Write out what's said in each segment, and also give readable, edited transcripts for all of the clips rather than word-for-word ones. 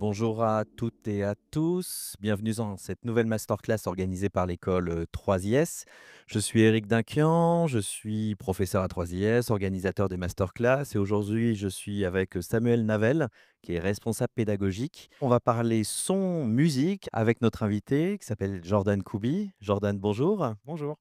Bonjour à toutes et à tous, bienvenue dans cette nouvelle masterclass organisée par l'école 3IS. Je suis Éric Dunquian, je suis professeur à 3IS, organisateur des masterclass et aujourd'hui je suis avec Samuel Navel qui est responsable pédagogique. On va parler son, musique avec notre invité qui s'appelle Jordan Koubi. Jordan, bonjour. Bonjour.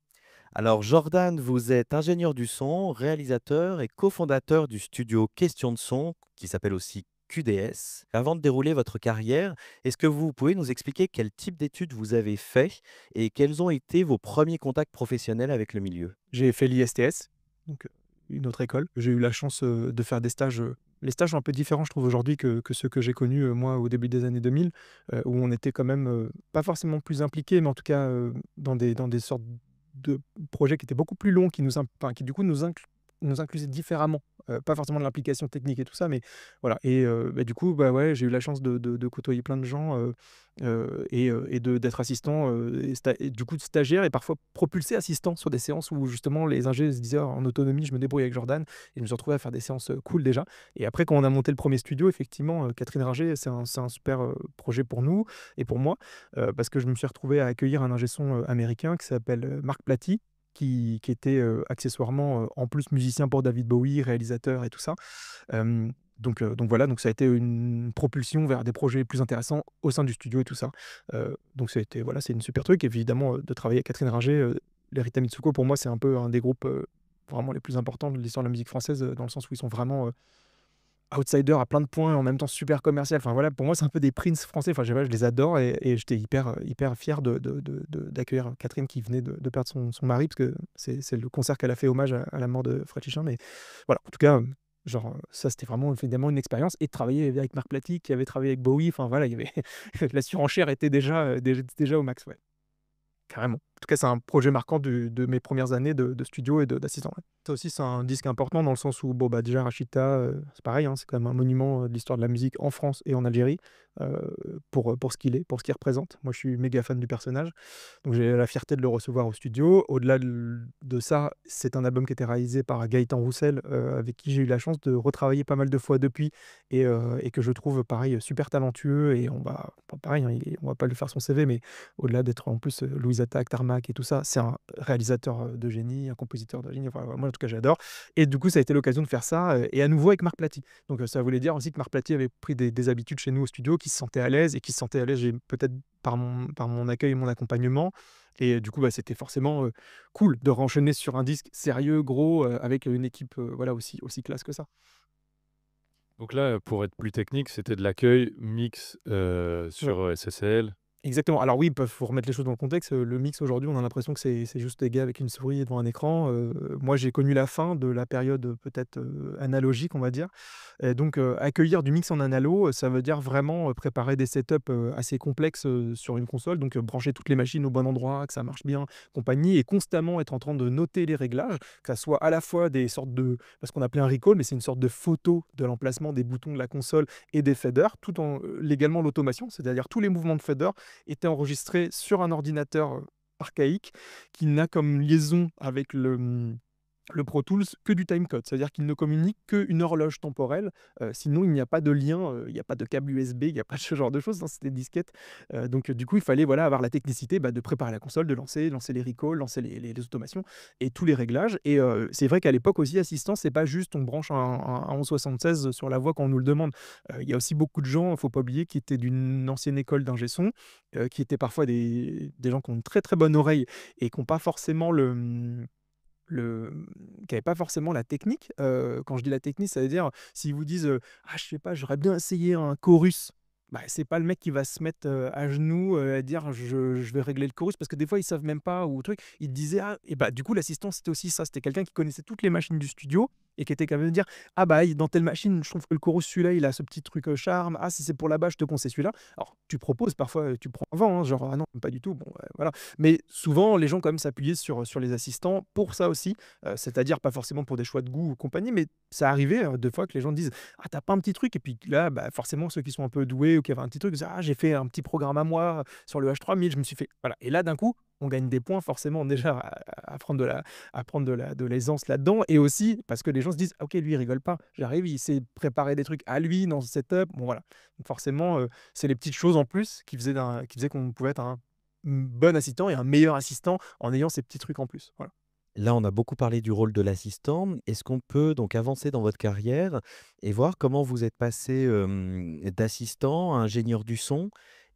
Alors Jordan, vous êtes ingénieur du son, réalisateur et cofondateur du studio Question de son, qui s'appelle aussi QDS. Avant de dérouler votre carrière, est-ce que vous pouvez nous expliquer quel type d'études vous avez fait et quels ont été vos premiers contacts professionnels avec le milieu? J'ai fait l'ISTS, donc une autre école. J'ai eu la chance, de faire des stages, les stages sont un peu différents je trouve aujourd'hui que ceux que j'ai connus, moi au début des années 2000, où on était quand même, pas forcément plus impliqués, mais en tout cas, dans des sortes de projets qui étaient beaucoup plus longs, qui nous imp enfin qui du coup nous inclusaient différemment. Pas forcément de l'implication technique et tout ça, mais voilà et bah, du coup, bah, ouais, j'ai eu la chance de côtoyer plein de gens, et d'être assistant, et du coup de stagiaire et parfois propulsé assistant sur des séances où justement les ingés se disaient: «Oh, en autonomie, je me débrouille avec Jordan» et je me suis retrouvé à faire des séances, cool déjà et après quand on a monté le premier studio effectivement, Catherine Ringer, c'est un super, projet pour nous et pour moi, parce que je me suis retrouvé à accueillir un ingé son, américain qui s'appelle, Marc Platy, qui était, accessoirement, en plus musicien pour David Bowie, réalisateur et tout ça. Donc voilà, donc ça a été une propulsion vers des projets plus intéressants au sein du studio et tout ça. Donc ça a été voilà, c'est une super truc. Évidemment, de travailler avec Catherine Ringer, les Rita Mitsuko pour moi, c'est un peu un des groupes, vraiment les plus importants de l'histoire de la musique française, dans le sens où ils sont vraiment, outsiders à plein de points et en même temps super commercial. Enfin voilà, pour moi, c'est un peu des Prince français. Enfin, je sais pas, je les adore et j'étais hyper fier d'accueillir Catherine qui venait de perdre son mari parce que c'est le concert qu'elle a fait hommage à la mort de Fred Chichin. Mais voilà, en tout cas, genre, ça, c'était vraiment évidemment une expérience et de travailler avec Marc Platy qui avait travaillé avec Bowie. Enfin voilà, il y avait la surenchère était déjà au max, ouais, carrément. En tout cas, c'est un projet marquant de mes premières années de studio et d'assistant, ouais. Ça aussi, c'est un disque important dans le sens où, bon, bah, déjà Rachita, c'est pareil, hein, c'est quand même un monument, de l'histoire de la musique en France et en Algérie, pour ce qu'il est, pour ce qu'il représente. Moi, je suis méga fan du personnage, donc j'ai la fierté de le recevoir au studio. Au-delà de ça, c'est un album qui a été réalisé par Gaëtan Roussel, avec qui j'ai eu la chance de retravailler pas mal de fois depuis et que je trouve, pareil, super talentueux et on va pas pareil, hein, on va pas lui faire son CV, mais au-delà d'être en plus, Louise Attaque, Tarmac et tout ça, c'est un réalisateur, de génie, un compositeur de génie, enfin, moi en tout cas j'adore et du coup ça a été l'occasion de faire ça, et à nouveau avec Marc Platy. Donc, ça voulait dire aussi que Marc Platy avait pris des habitudes chez nous au studio, qu'il se sentait à l'aise et qu'il se sentait à l'aise, j'ai peut-être par mon accueil et mon accompagnement et du coup, bah, c'était forcément, cool de renchaîner sur un disque sérieux, gros, avec, une équipe, voilà aussi classe que ça. Donc là, pour être plus technique, c'était de l'accueil mix, Ouais. sur, SSL. Exactement. Alors oui, faut remettre les choses dans le contexte, le mix aujourd'hui, on a l'impression que c'est juste des gars avec une souris devant un écran, moi j'ai connu la fin de la période, peut-être, analogique, on va dire et donc accueillir du mix en analo, ça veut dire vraiment, préparer des setups, assez complexes, sur une console, donc brancher toutes les machines au bon endroit, que ça marche bien, compagnie et constamment être en train de noter les réglages, que ça soit à la fois des sortes de ce qu'on appelait un recall, mais c'est une sorte de photo de l'emplacement des boutons de la console et des faders, tout en légalement l'automation, c'est-à-dire tous les mouvements de fader était enregistré sur un ordinateur, archaïque qui n'a comme liaison avec le Pro Tools que du timecode. C'est-à-dire qu'il ne communique qu'une horloge temporelle, sinon il n'y a pas de lien, il n'y a pas de câble USB, il n'y a pas ce genre de choses dans ces disquettes. Donc du coup, il fallait voilà avoir la technicité, bah, de préparer la console, de lancer les recalls, lancer les automations et tous les réglages et c'est vrai qu'à l'époque aussi assistant, c'est pas juste on branche un 1176 sur la voix quand on nous le demande. Il y a aussi beaucoup de gens, il faut pas oublier, qui étaient d'une ancienne école d'ingé son, qui étaient parfois des gens qui ont une très, très bonne oreille et qui ont pas forcément qui avaient pas forcément la technique. Quand je dis la technique, ça veut dire s'ils vous disent, «Ah je sais pas, j'aurais bien essayé un chorus», bah, c'est pas le mec qui va se mettre, à genoux, à dire: «Je vais régler le chorus» parce que des fois ils savent même pas ou truc. Ils disaient: «Ah» et bah, du coup l'assistant c'était aussi ça, c'était quelqu'un qui connaissait toutes les machines du studio et qui était capable de dire: «Ah bah, dans telle machine, je trouve que le chorus celui-là, il a ce petit truc, charme. Ah si c'est pour là-bas, je te conseille celui-là». Alors tu proposes parfois, tu prends un vent, hein, genre: «Ah non, pas du tout», bon, voilà. Mais souvent les gens quand même s'appuyaient sur les assistants pour ça aussi, c'est-à-dire pas forcément pour des choix de goût ou compagnie, mais ça arrivait, des fois que les gens disent: «Ah tu pas un petit truc?» et puis là, bah, forcément ceux qui sont un peu doués ou qui avaient un petit truc, ils disaient: «Ah j'ai fait un petit programme à moi sur le H3000, je me suis fait» voilà et là d'un coup, on gagne des points forcément déjà à prendre de l'aisance là-dedans et aussi parce que les gens se disent: «Ah OK, lui il rigole pas, j'arrive, il sait préparer des trucs à lui dans ce setup». Bon voilà, donc forcément, c'est les petites choses en plus qui faisaient qu'on pouvait être un bon assistant et un meilleur assistant en ayant ces petits trucs en plus, voilà. Là, on a beaucoup parlé du rôle de l'assistant. Est-ce qu'on peut donc avancer dans votre carrière et voir comment vous êtes passé, d'assistant à ingénieur du son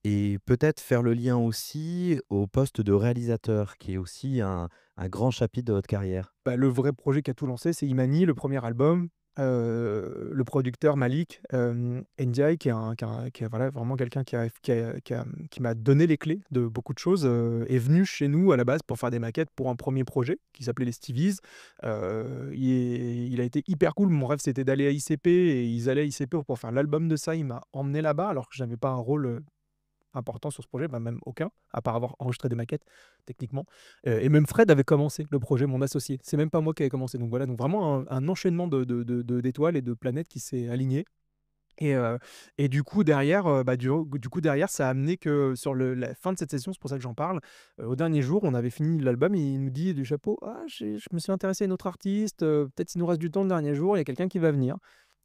et peut-être faire le lien aussi au poste de réalisateur qui est aussi un grand chapitre de votre carrière? Bah, le vrai projet qui a tout lancé, c'est Imani, le premier album. Le producteur Malik, Ndiaye qui est voilà, vraiment quelqu'un qui m'a donné les clés de beaucoup de choses, est venu chez nous à la base pour faire des maquettes pour un premier projet qui s'appelait les Stevies. Il a été hyper cool. Mon rêve, c'était d'aller à ICP et ils allaient à ICP pour faire l'album de ça. Il m'a emmené là-bas alors que je n'avais pas un rôle, important sur ce projet, bah, même aucun, à part avoir enregistré des maquettes techniquement. Et même Fred avait commencé le projet, mon associé. C'est même pas moi qui avais commencé. Donc voilà, donc vraiment un enchaînement d'étoiles et de planètes qui s'est aligné. Et, du coup derrière, du coup derrière, ça a amené que sur la fin de cette session, c'est pour ça que j'en parle, au dernier jour, on avait fini l'album et il nous dit du chapeau: «Ah, je me suis intéressé à une autre artiste, peut-être s'il nous reste du temps le dernier jour, il y a quelqu'un qui va venir».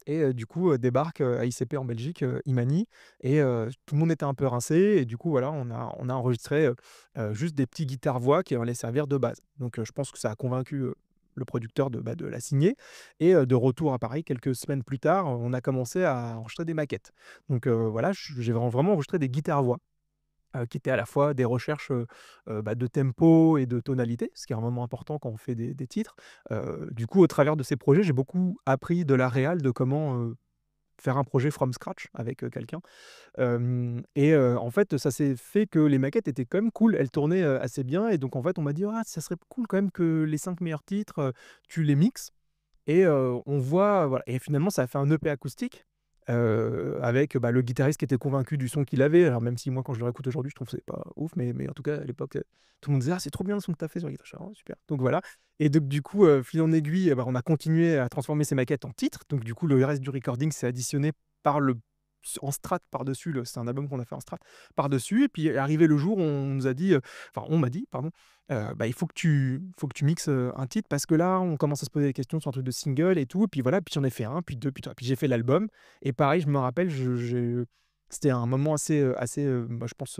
Et du coup, débarque, à ICP en Belgique, Imani et tout le monde était un peu rincé et du coup, voilà, on a enregistré, juste des petits guitares-voix qui allaient servir de base. Donc je pense que ça a convaincu, le producteur de la signer et de retour à Paris, quelques semaines plus tard, on a commencé à enregistrer des maquettes. Donc voilà, j'ai vraiment enregistré des guitares-voix. Qui étaient à la fois des recherches, de tempo et de tonalité, ce qui est un moment important quand on fait des titres. Du coup, au travers de ces projets, j'ai beaucoup appris de la réal, de comment, faire un projet from scratch avec, quelqu'un. Et en fait, ça s'est fait que les maquettes étaient quand même cool, elles tournaient, assez bien et donc en fait, on m'a dit: «Ah, ça serait cool quand même que les 5 meilleurs titres, tu les mixes». Et on voit, voilà et finalement ça a fait un EP acoustique, avec, bah, le guitariste qui était convaincu du son qu'il avait. Alors même si moi quand je le réécoute aujourd'hui, je trouve que c'est pas ouf, mais en tout cas à l'époque, tout le monde disait: «Ah c'est trop bien le son que tu as fait sur la guitare». Je fais: «Oh super». Donc voilà et donc du coup, fil en aiguille, bah, on a continué à transformer ces maquettes en titres. Donc du coup, le reste du recording s'est additionné par le en strat par-dessus le c'est un album qu'on a fait en strat par-dessus et puis est arrivé le jour où on nous a dit, enfin on m'a dit pardon, bah, il faut que tu mixes, un titre parce que là, on commence à se poser des questions sur un truc de single et tout. Et puis voilà, puis j'en ai fait un, puis 2, puis 3, puis j'ai fait l'album. Et pareil, je me rappelle, c'était un moment assez, bah, je pense,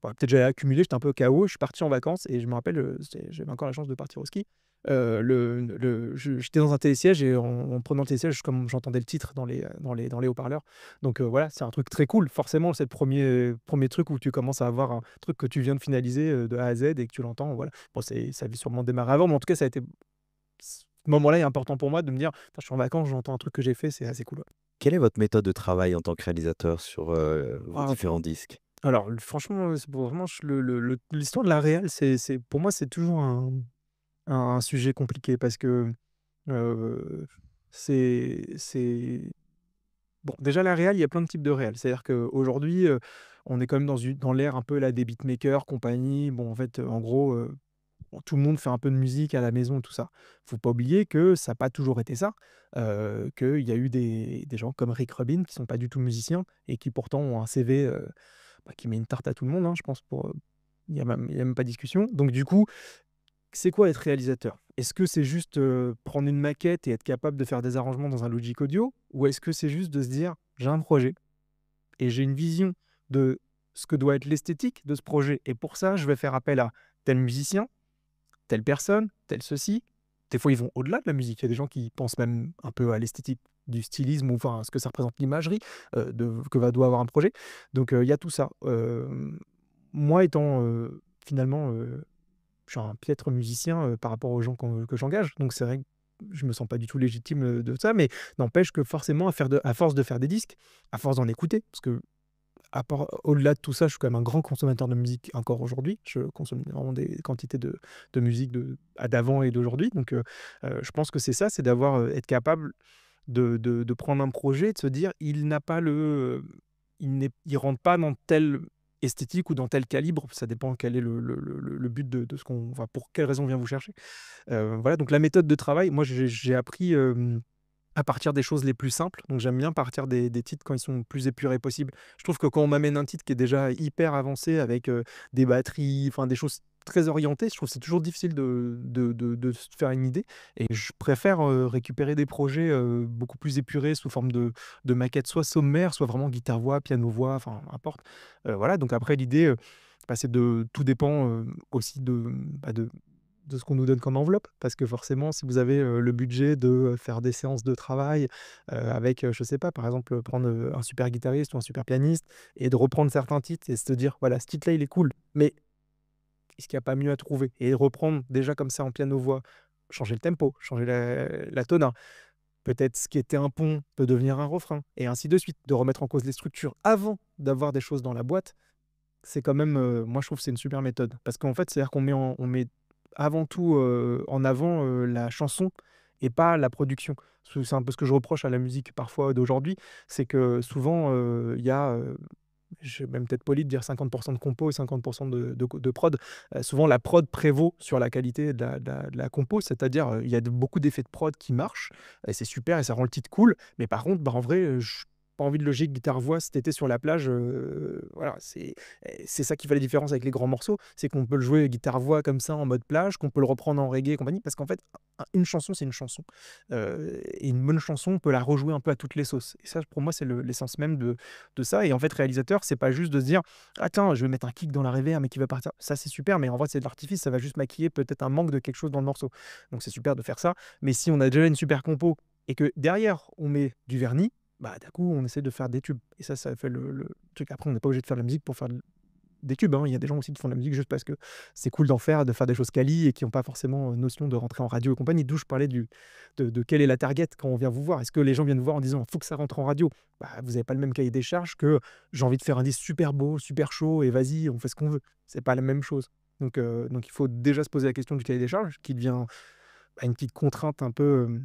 bah, peut-être j'avais accumulé, j'étais un peu KO. Je suis parti en vacances et je me rappelle, j'avais encore la chance de partir au ski. J'étais dans un télésiège et en prenant le télésiège, comme j'entendais le titre dans les haut-parleurs. Donc voilà, c'est un truc très cool. Forcément, c'est le premier truc où tu commences à avoir un truc que tu viens de finaliser, de A à Z et que tu l'entends, voilà. Bon, ça avait sûrement démarré avant, mais en tout cas, ça a été ce moment-là est important pour moi de me dire: «Putain, je suis en vacances, j'entends un truc que j'ai fait, c'est assez cool, ouais». Quelle est votre méthode de travail en tant que réalisateur sur, vos Ah, différents disques? alors franchement, c'est pour vraiment l'histoire de la réal, c'est pour moi, c'est toujours un sujet compliqué parce que, heu, c'est bon, déjà la réal, il y a plein de types de réal. C'est-à-dire qu'aujourd'hui, on est quand même dans l'ère un peu là des beatmakers, compagnie. Bon, en fait, en gros, bon, tout le monde fait un peu de musique à la maison et tout ça. Faut pas oublier que ça n'a pas toujours été ça, qu'il y a eu des gens comme Rick Rubin qui sont pas du tout musiciens et qui pourtant ont un CV, bah, qui met une tarte à tout le monde, hein, je pense il y a même pas de discussion. Donc du coup, c'est quoi être réalisateur? Est-ce que c'est juste, prendre une maquette et être capable de faire des arrangements dans un Logic Audio? Ou est-ce que c'est juste de se dire: «J'ai un projet et j'ai une vision de ce que doit être l'esthétique de ce projet et pour ça, je vais faire appel à tel musicien, telle personne, tel ceci». Des fois, ils vont au-delà de la musique. Il y a des gens qui pensent même un peu à l'esthétique du stylisme ou enfin à ce que ça représente l'imagerie, doit avoir un projet. Donc il y a tout ça. Moi étant, finalement, je suis un piètre musicien, par rapport aux gens que j'engage. Donc c'est vrai que je me sens pas du tout légitime, de ça, mais n'empêche que forcément à force de faire des disques, à force d'en écouter, parce que au-delà de tout ça, je suis quand même un grand consommateur de musique encore aujourd'hui. Je consomme vraiment des quantités de musique d'avant et d'aujourd'hui. Donc je pense que c'est ça, c'est d'avoir, être capable de prendre un projet et de se dire: «Il n'a pas il rentre pas dans telle esthétique ou dans tel calibre». Ça dépend quel est le but de ce qu'on enfin, pour quelle raison on vient vous chercher. Voilà, donc la méthode de travail, moi j'ai appris, à partir des choses les plus simples. Donc j'aime bien partir des titres quand ils sont le plus épurés possible. Je trouve que quand on m'amène un titre qui est déjà hyper avancé avec, des batteries, enfin des choses très orienté, je trouve que c'est toujours difficile de se faire une idée et je préfère, récupérer des projets, beaucoup plus épurés sous forme de maquettes soit sommaires, soit vraiment guitare-voix, piano-voix, enfin n'importe. Voilà, donc après l'idée, bah, c'est de tout dépend, aussi de ce qu'on nous donne comme enveloppe. Parce que forcément, si vous avez, le budget de, faire des séances de travail, avec, je sais pas, par exemple, prendre, un super guitariste ou un super pianiste et de reprendre certains titres et se dire: «Voilà, ce titre-là, il est cool, mais est-ce qu'il y a pas mieux à trouver?» Et reprendre déjà comme ça en piano-voix, changer le tempo, changer la tona. Peut-être ce qui était un pont peut devenir un refrain et ainsi de suite. De remettre en cause les structures avant d'avoir des choses dans la boîte, c'est quand même, moi je trouve que c'est une super méthode. Parce qu'en fait, c'est-à-dire on met avant tout, en avant, la chanson et pas la production. C'est un peu ce que je reproche à la musique parfois d'aujourd'hui, c'est que souvent, il y a, je vais même peut-être poli de dire 50 de compo et 50 de prod. Souvent la prod prévaut sur la qualité de la compo, c'est-à-dire, il y a beaucoup d'effets de prod qui marchent et c'est super et ça rend le titre cool. Mais par contre, bah, en vrai, j pas envie de logique guitare-voix cet été sur la plage, voilà, c'est ça qui fait la différence avec les grands morceaux, c'est qu'on peut le jouer guitare-voix comme ça en mode plage, qu'on peut le reprendre en reggae et compagnie. Parce qu'en fait, une chanson, c'est une chanson, et une bonne chanson, on peut la rejouer un peu à toutes les sauces et ça, pour moi, c'est l'essence même de ça. Et en fait, réalisateur, c'est pas juste de se dire: «Ah tiens, je vais mettre un kick dans la reverb mais qui va partir». Ça, c'est super, mais en vrai, c'est de l'artifice, ça va juste maquiller peut-être un manque de quelque chose dans le morceau. Donc c'est super de faire ça, mais si on a déjà une super compo et que derrière, on met du vernis, bah, d'un coup, on essaie de faire des tubes et ça fait le truc. Après, on n'est pas obligé de faire de la musique pour faire des tubes, hein. Il y a des gens aussi qui font de la musique juste parce que c'est cool d'en faire, de faire des choses quali et qui ont pas forcément, notion de rentrer en radio et compagnie. D'où je parlais de quelle est la target quand on vient vous voir. Est-ce que les gens viennent vous voir en disant: «Faut que ça rentre en radio?» Bah, vous avez pas le même cahier des charges que: «J'ai envie de faire un disque super beau, super chaud et vas-y, on fait ce qu'on veut». C'est pas la même chose. Donc il faut déjà se poser la question du cahier des charges qui devient, bah, une petite contrainte un peu,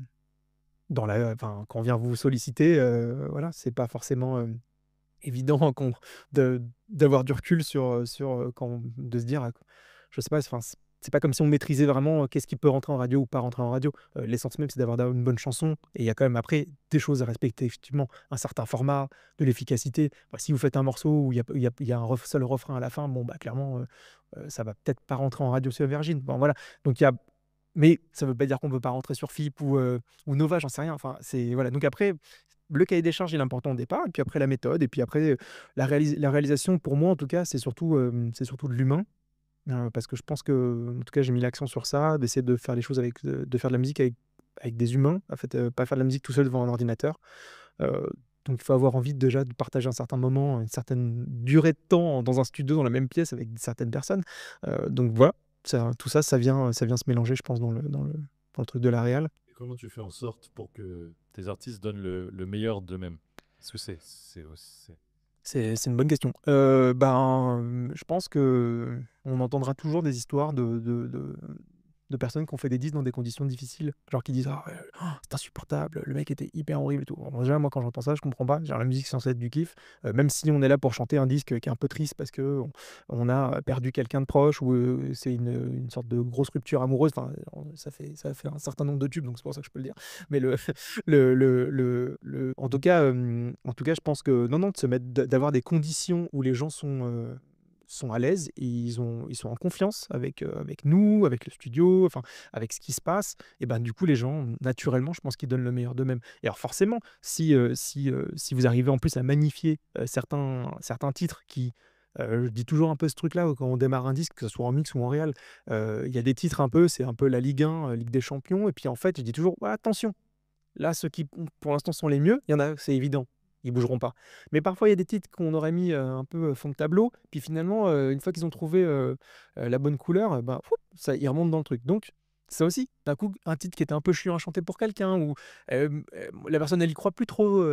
quand on vient vous solliciter, voilà, c'est pas forcément, évident d'avoir du recul sur quand de se dire, je sais pas, enfin, c'est pas comme si on maîtrisait vraiment, qu'est-ce qui peut rentrer en radio ou pas rentrer en radio. L'essence même, c'est d'avoir une bonne chanson et il y a quand même après des choses à respecter effectivement, un certain format, de l'efficacité. Bah, si vous faites un morceau où il y a un seul refrain à la fin, bon, bah, clairement, ça va peut-être pas rentrer en radio sur Virgin. Bon, voilà, donc il y a mais ça veut pas dire qu'on peut pas rentrer sur FIP ou Nova, j'en sais rien. Enfin, c'est voilà, donc après, le cahier des charges, il est important au départ et puis après la méthode et puis après, la réalisation pour moi en tout cas, c'est surtout de l'humain, parce que je pense que en tout cas, j'ai mis l'accent sur ça, d'essayer de faire les choses de faire de la musique avec des humains, en fait, pas faire de la musique tout seul devant un ordinateur. Heu, donc il faut avoir envie déjà de partager un certain moment, une certaine durée de temps dans un studio, dans la même pièce avec certaines personnes. Donc voilà, tout ça, ça vient se mélanger, je pense, dans le truc de la réal. Et comment tu fais en sorte pour que tes artistes donnent le meilleur d'eux-mêmes? Parce que c'est aussi C'est une bonne question. Je pense que on entendra toujours des histoires de personnes qui ont fait des disques dans des conditions difficiles, genre qui disent: «Ah ouais, c'est insupportable, le mec était hyper horrible et tout». Bon déjà moi quand j'entends ça, je comprends pas, genre la musique c'est censé être du kiff, même si on est là pour chanter un disque qui est un peu triste parce qu'on a perdu quelqu'un de proche ou, c'est une sorte de grosse rupture amoureuse, enfin, ça fait un certain nombre de tubes, donc c'est pour ça que je peux le dire. Mais en tout cas, je pense que non, non, de se mettre d'avoir des conditions où les gens sont à l'aise et ils sont en confiance avec nous, avec le studio, enfin, avec ce qui se passe et ben, du coup, les gens, naturellement, je pense qu'ils donnent le meilleur d'eux-mêmes et alors forcément, si vous arrivez en plus à magnifier, certains titres qui, je dis toujours un peu ce truc-là, quand on démarre un disque, que ce soit en mix ou en réal, il y a des titres un peu, c'est un peu la Ligue 1, Ligue des champions et puis en fait, je dis toujours: «Ouais, attention, là, ceux qui, pour l'instant, sont les mieux, il y en a, c'est évident, ils bougeront pas. Mais parfois, il y a des titres qu'on aurait mis, un peu, fond de tableau, puis finalement, une fois qu'ils ont trouvé, la bonne couleur, ben, foup, ça ils remontent dans le truc. Donc ça aussi, d'un coup, un titre qui était un peu chiant à chanter pour quelqu'un ou la personne, elle y croit plus trop,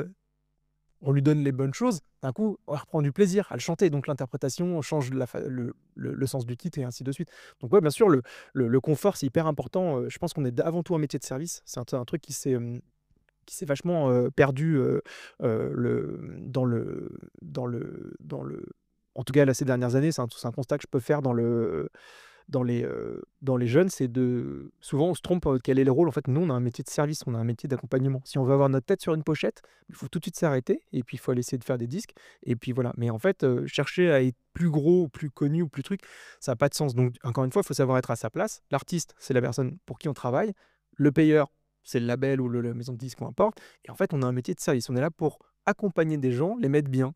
on lui donne les bonnes choses, d'un coup, on reprend du plaisir à le chanter. Donc l'interprétation change le sens du titre et ainsi de suite. Donc ouais, bien sûr, le confort, c'est hyper important, je pense qu'on est avant tout un métier de service. C'est un truc qui s'est vachement, perdu, dans le en tout cas là ces dernières années, c'est un constat que je peux faire dans les jeunes, c'est de souvent on se trompe, quel est le rôle. En fait, nous, on a un métier de service, on a un métier d'accompagnement. Si on veut avoir notre tête sur une pochette, il faut tout de suite s'arrêter et puis il faut aller essayer de faire des disques et puis voilà. Mais en fait, chercher à être plus gros ou plus connu ou plus truc, ça a pas de sens. Donc encore une fois, il faut savoir être à sa place. L'artiste, c'est la personne pour qui on travaille. Le payeur, c'est le label ou la maison de disques, peu importe. Et en fait, on a un métier de service. On est là pour accompagner des gens, les mettre bien.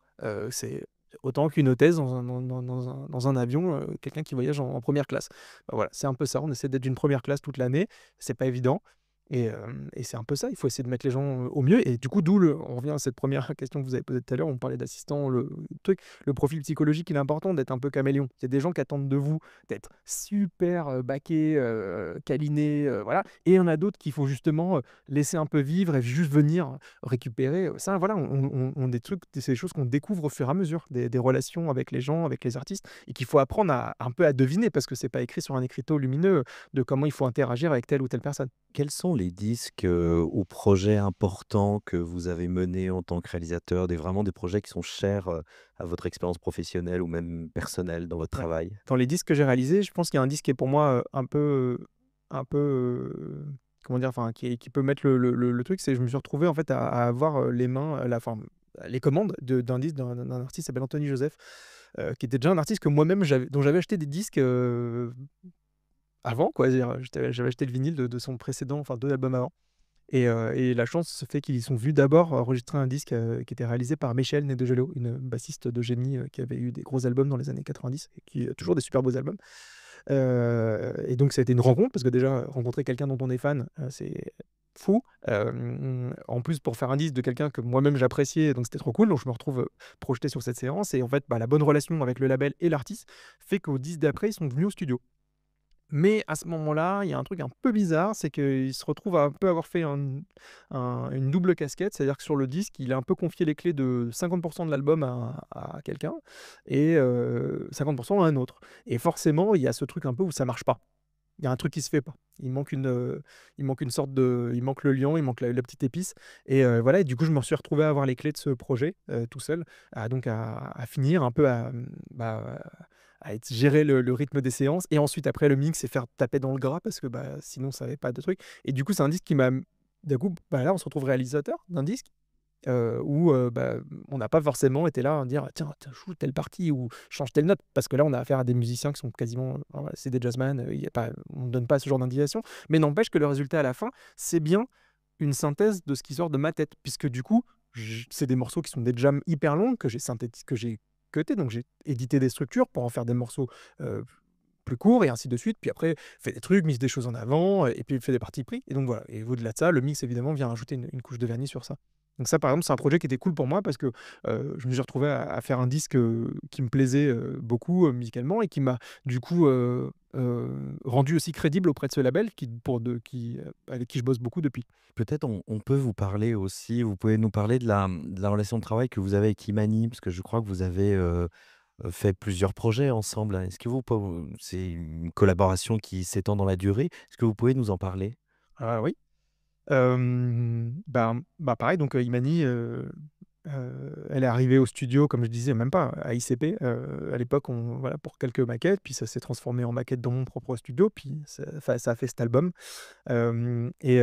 C'est autant qu'une hôtesse dans un avion, quelqu'un qui voyage en première classe. Bah, voilà, c'est un peu ça. On essaie d'être d'une première classe toute l'année. C'est pas évident. Et c'est un peu ça. Il faut essayer de mettre les gens au mieux. Et du coup, on revient à cette première question que vous avez posée tout à l'heure. On parlait d'assistant, le truc. Le profil psychologique, il est important d'être un peu caméléon. Il y a des gens qui attendent de vous d'être super baqués, câlinés, voilà. Et il y en a d'autres qu'il faut justement laisser un peu vivre et juste venir récupérer. Ça, voilà, on des trucs, c'est des choses qu'on découvre au fur et à mesure, des relations avec les gens, avec les artistes, et qu'il faut apprendre un peu à deviner parce que c'est pas écrit sur un écriteau lumineux de comment il faut interagir avec telle ou telle personne. Quels sont les disques, ou projets importants que vous avez menés en tant que réalisateur? Vraiment des projets qui sont chers, à votre expérience professionnelle ou même personnelle dans votre Ouais. travail? Dans les disques que j'ai réalisés, je pense qu'il y a un disque qui est pour moi, un peu, comment dire? Enfin, qui peut mettre le truc, c'est je me suis retrouvé en fait à avoir, les mains, les commandes d'un disque d'un artiste qui s'appelle Anthony Joseph, qui était déjà un artiste que moi-même dont j'avais acheté des disques, avant quoi. C'est-à-dire, j'avais acheté le vinyle de son précédent, enfin 2 albums avant. Et la chance se fait qu'ils sont venus d'abord enregistrer un disque, qui était réalisé par Michel Nedegello, une bassiste de génie, qui avait eu des gros albums dans les années 90 et qui a toujours des super beaux albums. Et donc ça a été une rencontre parce que déjà rencontrer quelqu'un dont on est fan, c'est fou. En plus pour faire un disque de quelqu'un que moi-même j'appréciais, donc c'était trop cool. Donc je me retrouve, projeté sur cette séance et en fait, bah, la bonne relation avec le label et l'artiste fait qu'au disque d'après, ils sont venus au studio. Mais à ce moment-là, il y a un truc un peu bizarre, c'est qu'il se retrouve à un peu avoir fait une double casquette. C'est-à-dire que sur le disque, il a un peu confié les clés de 50 de l'album à quelqu'un et 50 à un autre. Et forcément, il y a ce truc un peu où ça marche pas. Il y a un truc qui se fait pas. Il manque une sorte de il manque le lion, il manque la petite épice et voilà. Et du coup, je me suis retrouvé à avoir les clés de ce projet, tout seul, à finir un peu à gérer le rythme des séances et ensuite après le mix et faire taper dans le gras parce que, bah, sinon ça avait pas de truc. Et du coup, c'est un disque qui m'a d'un coup, bah, là, on se retrouve réalisateur d'un disque, où, bah, on n'a pas forcément été là à dire: «Tiens, joue telle partie ou change telle note». Parce que là, on a affaire à des musiciens qui sont quasiment, voilà, c'est des jazzman, il y a pas on ne donne pas ce genre d'indication. Mais n'empêche que le résultat à la fin, c'est bien une synthèse de ce qui sort de ma tête. Puisque du coup, c'est des morceaux qui sont des jams hyper longues que j'ai cutés, donc j'ai édité des structures pour en faire des morceaux, heu, plus courts et ainsi de suite. Puis après, fait des trucs, mis des choses en avant, et puis fait des parties pris. Et donc voilà. Et au-delà de ça, le mix évidemment vient rajouter une couche de vernis sur ça. Donc ça, par exemple, c'est un projet qui était cool pour moi parce que, je me suis retrouvé à faire un disque, qui me plaisait, beaucoup, musicalement et qui m'a du coup, rendu aussi crédible auprès de ce label avec qui je bosse beaucoup depuis. Peut-être on peut vous parler aussi, vous pouvez nous parler de la relation de travail que vous avez avec Imani? Parce que je crois que vous avez, fait plusieurs projets ensemble, hein. Est-ce que c'est une collaboration qui s'étend dans la durée? Est-ce que vous pouvez nous en parler? Ah oui. Pareil donc, Imani, elle est arrivée au studio comme je disais, même pas, à ICP, à l'époque on voilà pour quelques maquettes, puis ça s'est transformé en maquette dans mon propre studio, puis ça a fait cet album. Et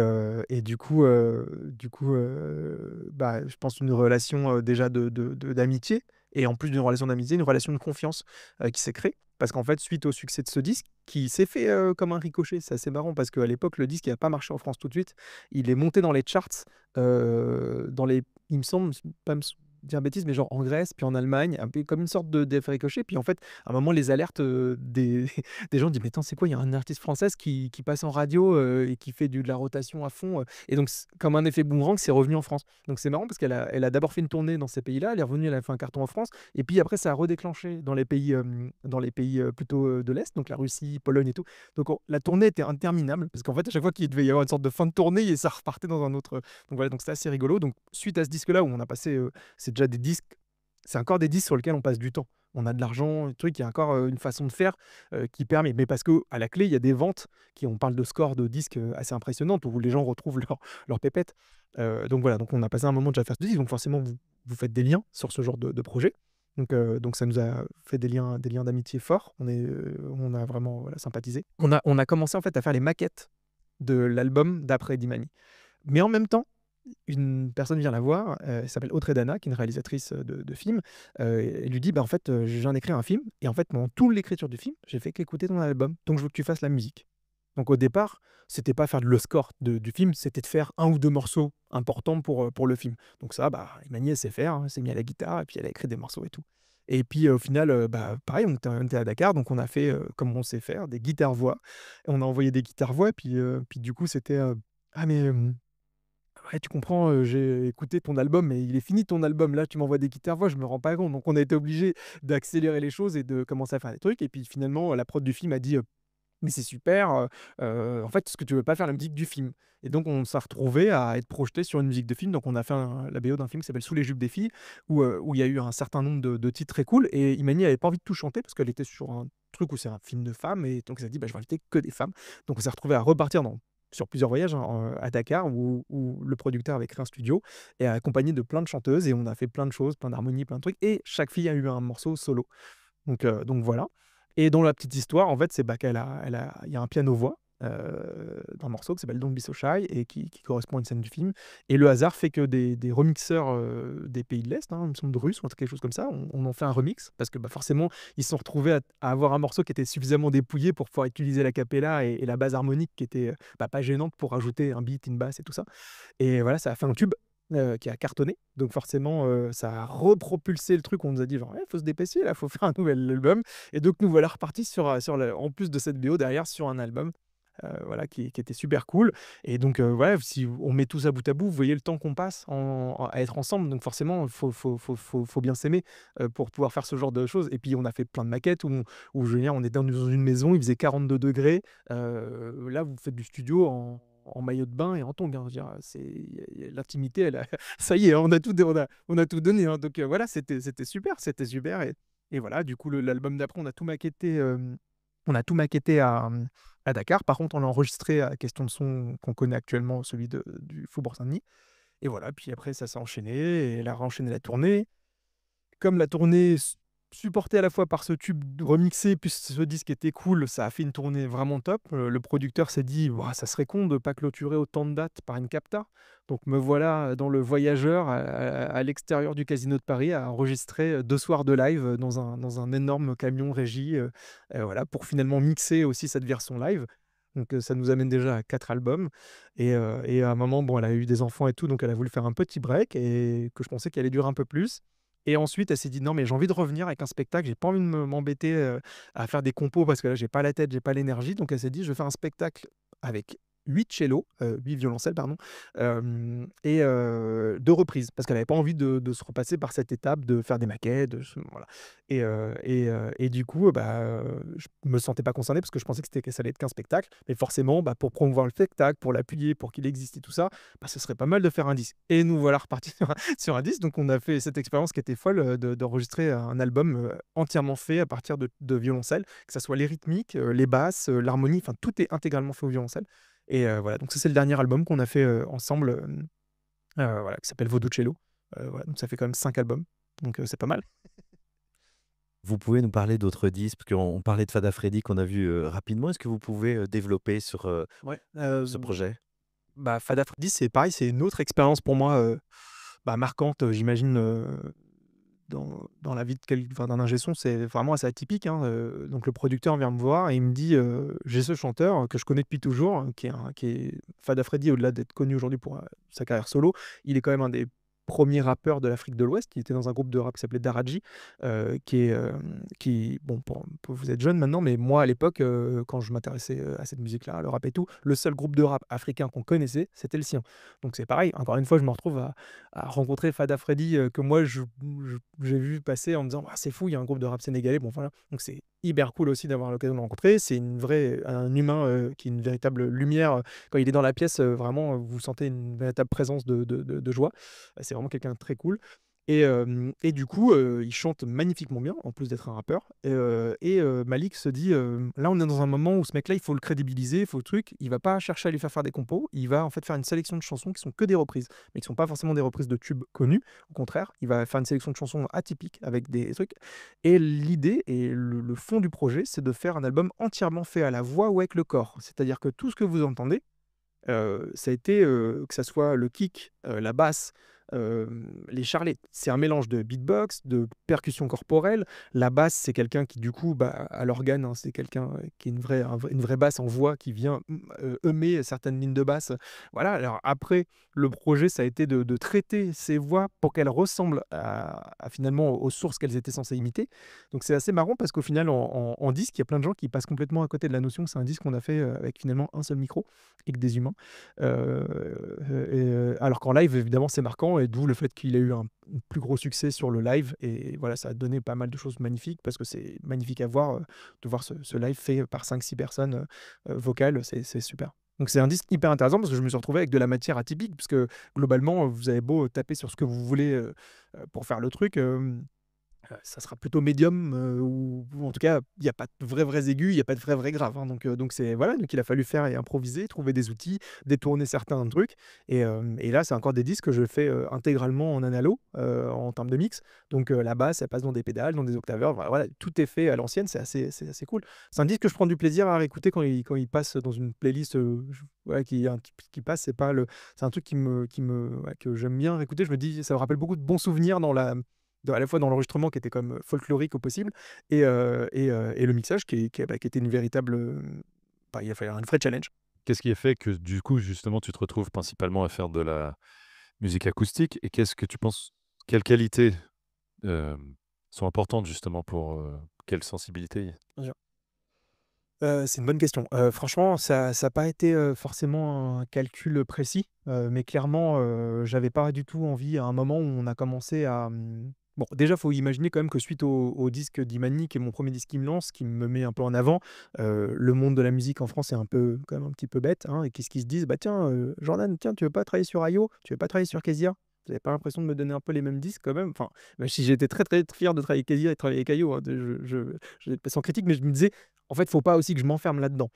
bah, je pense une relation, déjà d'amitié et en plus d'une relation d'amitié, une relation de confiance, qui s'est créée. Parce qu'en fait, suite au succès de ce disque, qui s'est fait, comme un ricochet, c'est assez marrant parce qu'à l'époque, le disque il a pas marché en France tout de suite. Il est monté dans les charts, il me semble, pas me s dire bêtise, mais genre en Grèce, puis en Allemagne, un peu comme une sorte d'effet ricochet. Puis en fait, à un moment, les alertes, des des gens disent: «Mais attends, c'est quoi? Il y a une artiste française qui passe en radio, et qui fait de la rotation à fond», et donc comme un effet boomerang, c'est revenu en France. Donc c'est marrant parce elle a d'abord fait une tournée dans ces pays-là, elle est revenue, elle a fait un carton en France et puis après ça a redéclenché dans les pays, plutôt, de l'Est, donc la Russie, Pologne et tout. Donc la tournée était interminable parce qu'en fait, à chaque fois qu'il devait y avoir une sorte de fin de tournée et ça repartait dans un autre, donc voilà, donc c'était assez rigolo. Donc suite à ce disque-là où on a passé, c'est déjà des disques c'est encore des disques sur lesquels on passe du temps. On a de l'argent, le truc, il y a encore, une façon de faire, qui permet mais parce que à la clé, il y a des ventes on parle de scores de disques, assez impressionnantes où les gens retrouvent leur pépette. Donc voilà, donc on a passé un moment déjà à faire ce disque, donc forcément vous faites des liens sur ce genre de projet. Donc ça nous a fait des liens d'amitié forts. On a vraiment, voilà, sympathisé. On a commencé en fait à faire les maquettes de l'album d'après Dimani. Mais en même temps, une personne vient la voir, elle s'appelle Audrey Dana, qui est une réalisatrice, de films, et lui dit: «Bah, en fait, je viens d'écrire un film et en fait, pendant toute l'écriture du film, j'ai fait qu'écouter ton album, donc je veux que tu fasses la musique». Donc au départ, c'était pas faire le score du film, c'était de faire un ou 2 morceaux importants pour le film. Donc ça, bah, Imani, elle sait faire, hein, elle s'est mise à la guitare et puis elle a écrit des morceaux et tout. Et puis, au final, bah, pareil, on était à Dakar, donc on a fait, comme on sait faire, des guitares-voix. Et on a envoyé des guitares-voix et puis du coup, c'était, «Ah mais, ouais, tu comprends, j'ai écouté ton album, mais il est fini ton album. Là, tu m'envoies des guitares-voix, je me rends pas compte». Donc on a été obligé d'accélérer les choses et de commencer à faire des trucs et puis finalement, la prod du film a dit: «Mais c'est super, en fait, est-ce que tu veux pas faire la musique du film?» Et donc on s'est retrouvés à être projetés sur une musique de film. Donc on a fait la BO d'un film qui s'appelle «Sous les jupes des filles» où il y a eu un certain nombre de titres très cool et Imani avait pas envie de tout chanter parce qu'elle était sur un truc où c'est un film de femmes et donc elle s'est dit: «Bah, je vais inviter que des femmes». Donc on s'est retrouvés à repartir sur plusieurs voyages, hein, à Dakar où le producteur avait créé un studio et accompagné de plein de chanteuses et on a fait plein de choses, plein d'harmonies, plein de trucs et chaque fille a eu un morceau solo. Donc voilà. Et dans la petite histoire, en fait, c'est, bah, il y a un piano-voix, dans le morceau qui s'appelle «Don't Be So Shy» et qui correspond à une scène du film et le hasard fait que des remixeurs, des pays de l'Est, hein, il me semble de Russes ou quelque chose comme ça, on en fait un remix parce que, bah, forcément, ils se sont retrouvés à avoir un morceau qui était suffisamment dépouillé pour pouvoir utiliser l'acapella et la base harmonique qui était, bah, pas gênante pour rajouter un beat, une basse et tout ça. Et voilà, ça a fait un tube, qui a cartonné. Donc forcément, ça a repropulsé le truc. On nous a dit genre: «Ouais, faut se dépêcher là, faut faire un nouvel album» et donc nous voilà repartis sur le en plus de cette BO derrière sur un album, voilà qui était super cool et donc voilà, si on met tout ça bout à bout, vous voyez le temps qu'on passe à être ensemble. Donc forcément, faut bien s'aimer, pour pouvoir faire ce genre de choses et puis on a fait plein de maquettes où je veux dire, on était dans une maison, il faisait 42 degrés. Là, vous faites du studio en maillot de bain et en tongs, hein. Je veux dire, l'intimité, elle a ça y est, on a tout donné, hein. Donc voilà, c'était super et voilà, du coup, l'album d'après, on a tout maquetté à Dakar. Par contre, on l'a enregistré à Question de Son qu'on connaît actuellement, celui du Faubourg Saint-Denis et voilà, puis après ça s'est enchaîné et elle a renchaîné la tournée. Comme la tournée supportée à la fois par ce tube remixé, puis ce disque était cool, ça a fait une tournée vraiment top. Le producteur s'est dit: «Ouah, ça serait con de pas clôturer autant de dates par une capta». Donc me voilà dans le voyageur à l'extérieur du Casino de Paris à enregistrer, 2 soirs de live, dans un énorme camion régie, voilà, pour finalement mixer aussi cette version live. Donc ça nous amène déjà à 4 albums et à un moment, bon, elle a eu des enfants et tout, donc elle a voulu faire un petit break et que je pensais qu'il allait durer un peu plus. Et ensuite, elle s'est dit: «Non, mais j'ai envie de revenir avec un spectacle, j'ai pas envie de m'embêter, à faire des compos parce que là, j'ai pas la tête, j'ai pas l'énergie». Donc elle s'est dit: «Je vais faire un spectacle avec 8 cellos, 8 violoncelles pardon, et 2 reprises». Parce qu'elle avait pas envie de se repasser par cette étape de faire des maquettes, voilà et du coup, bah, je me sentais pas concerné parce que je pensais que ça allait être qu'un spectacle. Mais forcément, bah, pour promouvoir le spectacle, pour l'appuyer, pour qu'il existe et tout ça, bah, ce serait pas mal de faire un disque. Et nous voilà repartis sur un disque. Donc on a fait cette expérience qui était folle, d'enregistrer un album, entièrement fait à partir de violoncelle, que ça soit les rythmiques, les basses, l'harmonie, enfin tout est intégralement fait au violoncelle et voilà, donc ça c'est le dernier album qu'on a fait, ensemble, voilà, qui s'appelle Vodocello. Voilà, donc ça fait quand même 5 albums, donc c'est pas mal. Vous pouvez nous parler d'autres disques? Parce qu'on parlait de Fada Freddy qu'on a vu, rapidement. Est-ce que vous pouvez, développer sur, Ouais, ce projet? bah, Fada Freddy, c'est pareil, c'est une autre expérience pour moi, bah, marquante, j'imagine, dans la vie d'un ingé son. C'est vraiment assez atypique, hein, donc le producteur vient me voir et il me dit, «J'ai ce chanteur que je connais depuis toujours, qui est Fada Freddy, au-delà d'être connu aujourd'hui pour, sa carrière solo, il est quand même un des premiers rappeurs de l'Afrique de l'Ouest. Il était dans un groupe de rap qui s'appelait Daraji, qui bon, vous êtes jeune maintenant, mais moi à l'époque, quand je m'intéressais, à cette musique-là, le rap et tout, le seul groupe de rap africain qu'on connaissait, c'était le sien. Donc c'est pareil, encore une fois, je me retrouve à rencontrer Fada Freddy, que moi j'ai vu passer en me disant: «Ah, c'est fou, il y a un groupe de rap sénégalais». Bon voilà, donc c'est hyper cool aussi d'avoir l'occasion de le rencontrer. C'est un humain, qui est une véritable lumière, quand il est dans la pièce, vraiment, vous sentez une véritable présence de joie. C'est vraiment quelqu'un de très cool Et du coup, il chante magnifiquement bien, en plus d'être un rappeur. Malik se dit, là, on est dans un moment où ce mec-là, il faut le crédibiliser, il faut le truc. Il va pas chercher à lui faire des compos. Il va en fait faire une sélection de chansons qui sont que des reprises, mais qui sont pas forcément des reprises de tubes connus. Au contraire, il va faire une sélection de chansons atypiques avec des trucs. Et l'idée et le fond du projet, c'est de faire un album entièrement fait à la voix ou avec le corps. C'est-à-dire que tout ce que vous entendez, ça a été, que ça soit le kick, la basse, les charlets. C'est un mélange de beatbox, de percussion corporelle. La basse, c'est quelqu'un qui du coup, bah, à l'organe, hein, c'est quelqu'un, qui est une vraie basse en voix qui vient, hummer certaines lignes de basse. Voilà, alors après, le projet, ça a été de traiter ces voix pour qu'elles ressemblent à finalement aux sources qu'elles étaient censées imiter. Donc c'est assez marrant parce qu'au final, en disque, il y a plein de gens qui passent complètement à côté de la notion que c'est un disque qu'on a fait, avec finalement un seul micro et que des humains. Alors qu'en live, évidemment, c'est marquant et d'où le fait qu'il ait eu un plus gros succès sur le live. Et voilà, ça a donné pas mal de choses magnifiques parce que c'est magnifique à voir, de voir ce live fait par 5-6 personnes vocales, c'est super. Donc c'est un disque hyper intéressant parce que je me suis retrouvé avec de la matière atypique, parce que globalement, vous avez beau taper sur ce que vous voulez pour faire le truc. Ça sera plutôt médium, ou en tout cas, il y a pas de vrais aigus, il y a pas de vrais graves, hein, donc c'est voilà, donc il a fallu faire et improviser, trouver des outils, détourner certains trucs et là, c'est encore des disques que je fais, intégralement en analo, en termes de mix. Donc la basse, elle passe dans des pédales, dans des octaveurs, voilà, tout est fait à l'ancienne, c'est assez cool. C'est un disque que je prends du plaisir à réécouter quand il passe dans une playlist, ouais, qui passe, c'est un truc ouais, que j'aime bien réécouter. Je me dis, ça me rappelle beaucoup de bons souvenirs à la fois dans l'enregistrement qui était comme folklorique au possible et le mixage qui était une véritable, bah, il a fallu un vrai challenge. Qu'est-ce qui a fait que du coup, justement, tu te retrouves principalement à faire de la musique acoustique et qu'est-ce que tu penses quelles qualités, sont importantes justement pour, quelle sensibilité? Bien sûr. C'est une bonne question. Franchement, ça a pas été, forcément un calcul précis, mais clairement, j'avais pas du tout envie à un moment où on a commencé à, bon, déjà, faut imaginer quand même que suite au disque d'Imani, qui est mon premier disque qui me lance, qui me met un peu en avant, le monde de la musique en France est un peu quand même un petit peu bête, hein, et qu'est-ce qu'ils se disent? «Bah tiens, Jordan, tiens, tu veux pas travailler sur Ayo? Tu veux pas travailler sur Kezia?» Vous avez pas l'impression de me donner un peu les mêmes disques quand même? Enfin, même si j'étais très, très fier de travailler avec Kezia et de travailler avec Ayo, hein, je sans critique, mais je me disais: «En fait, faut pas aussi que je m'enferme là-dedans».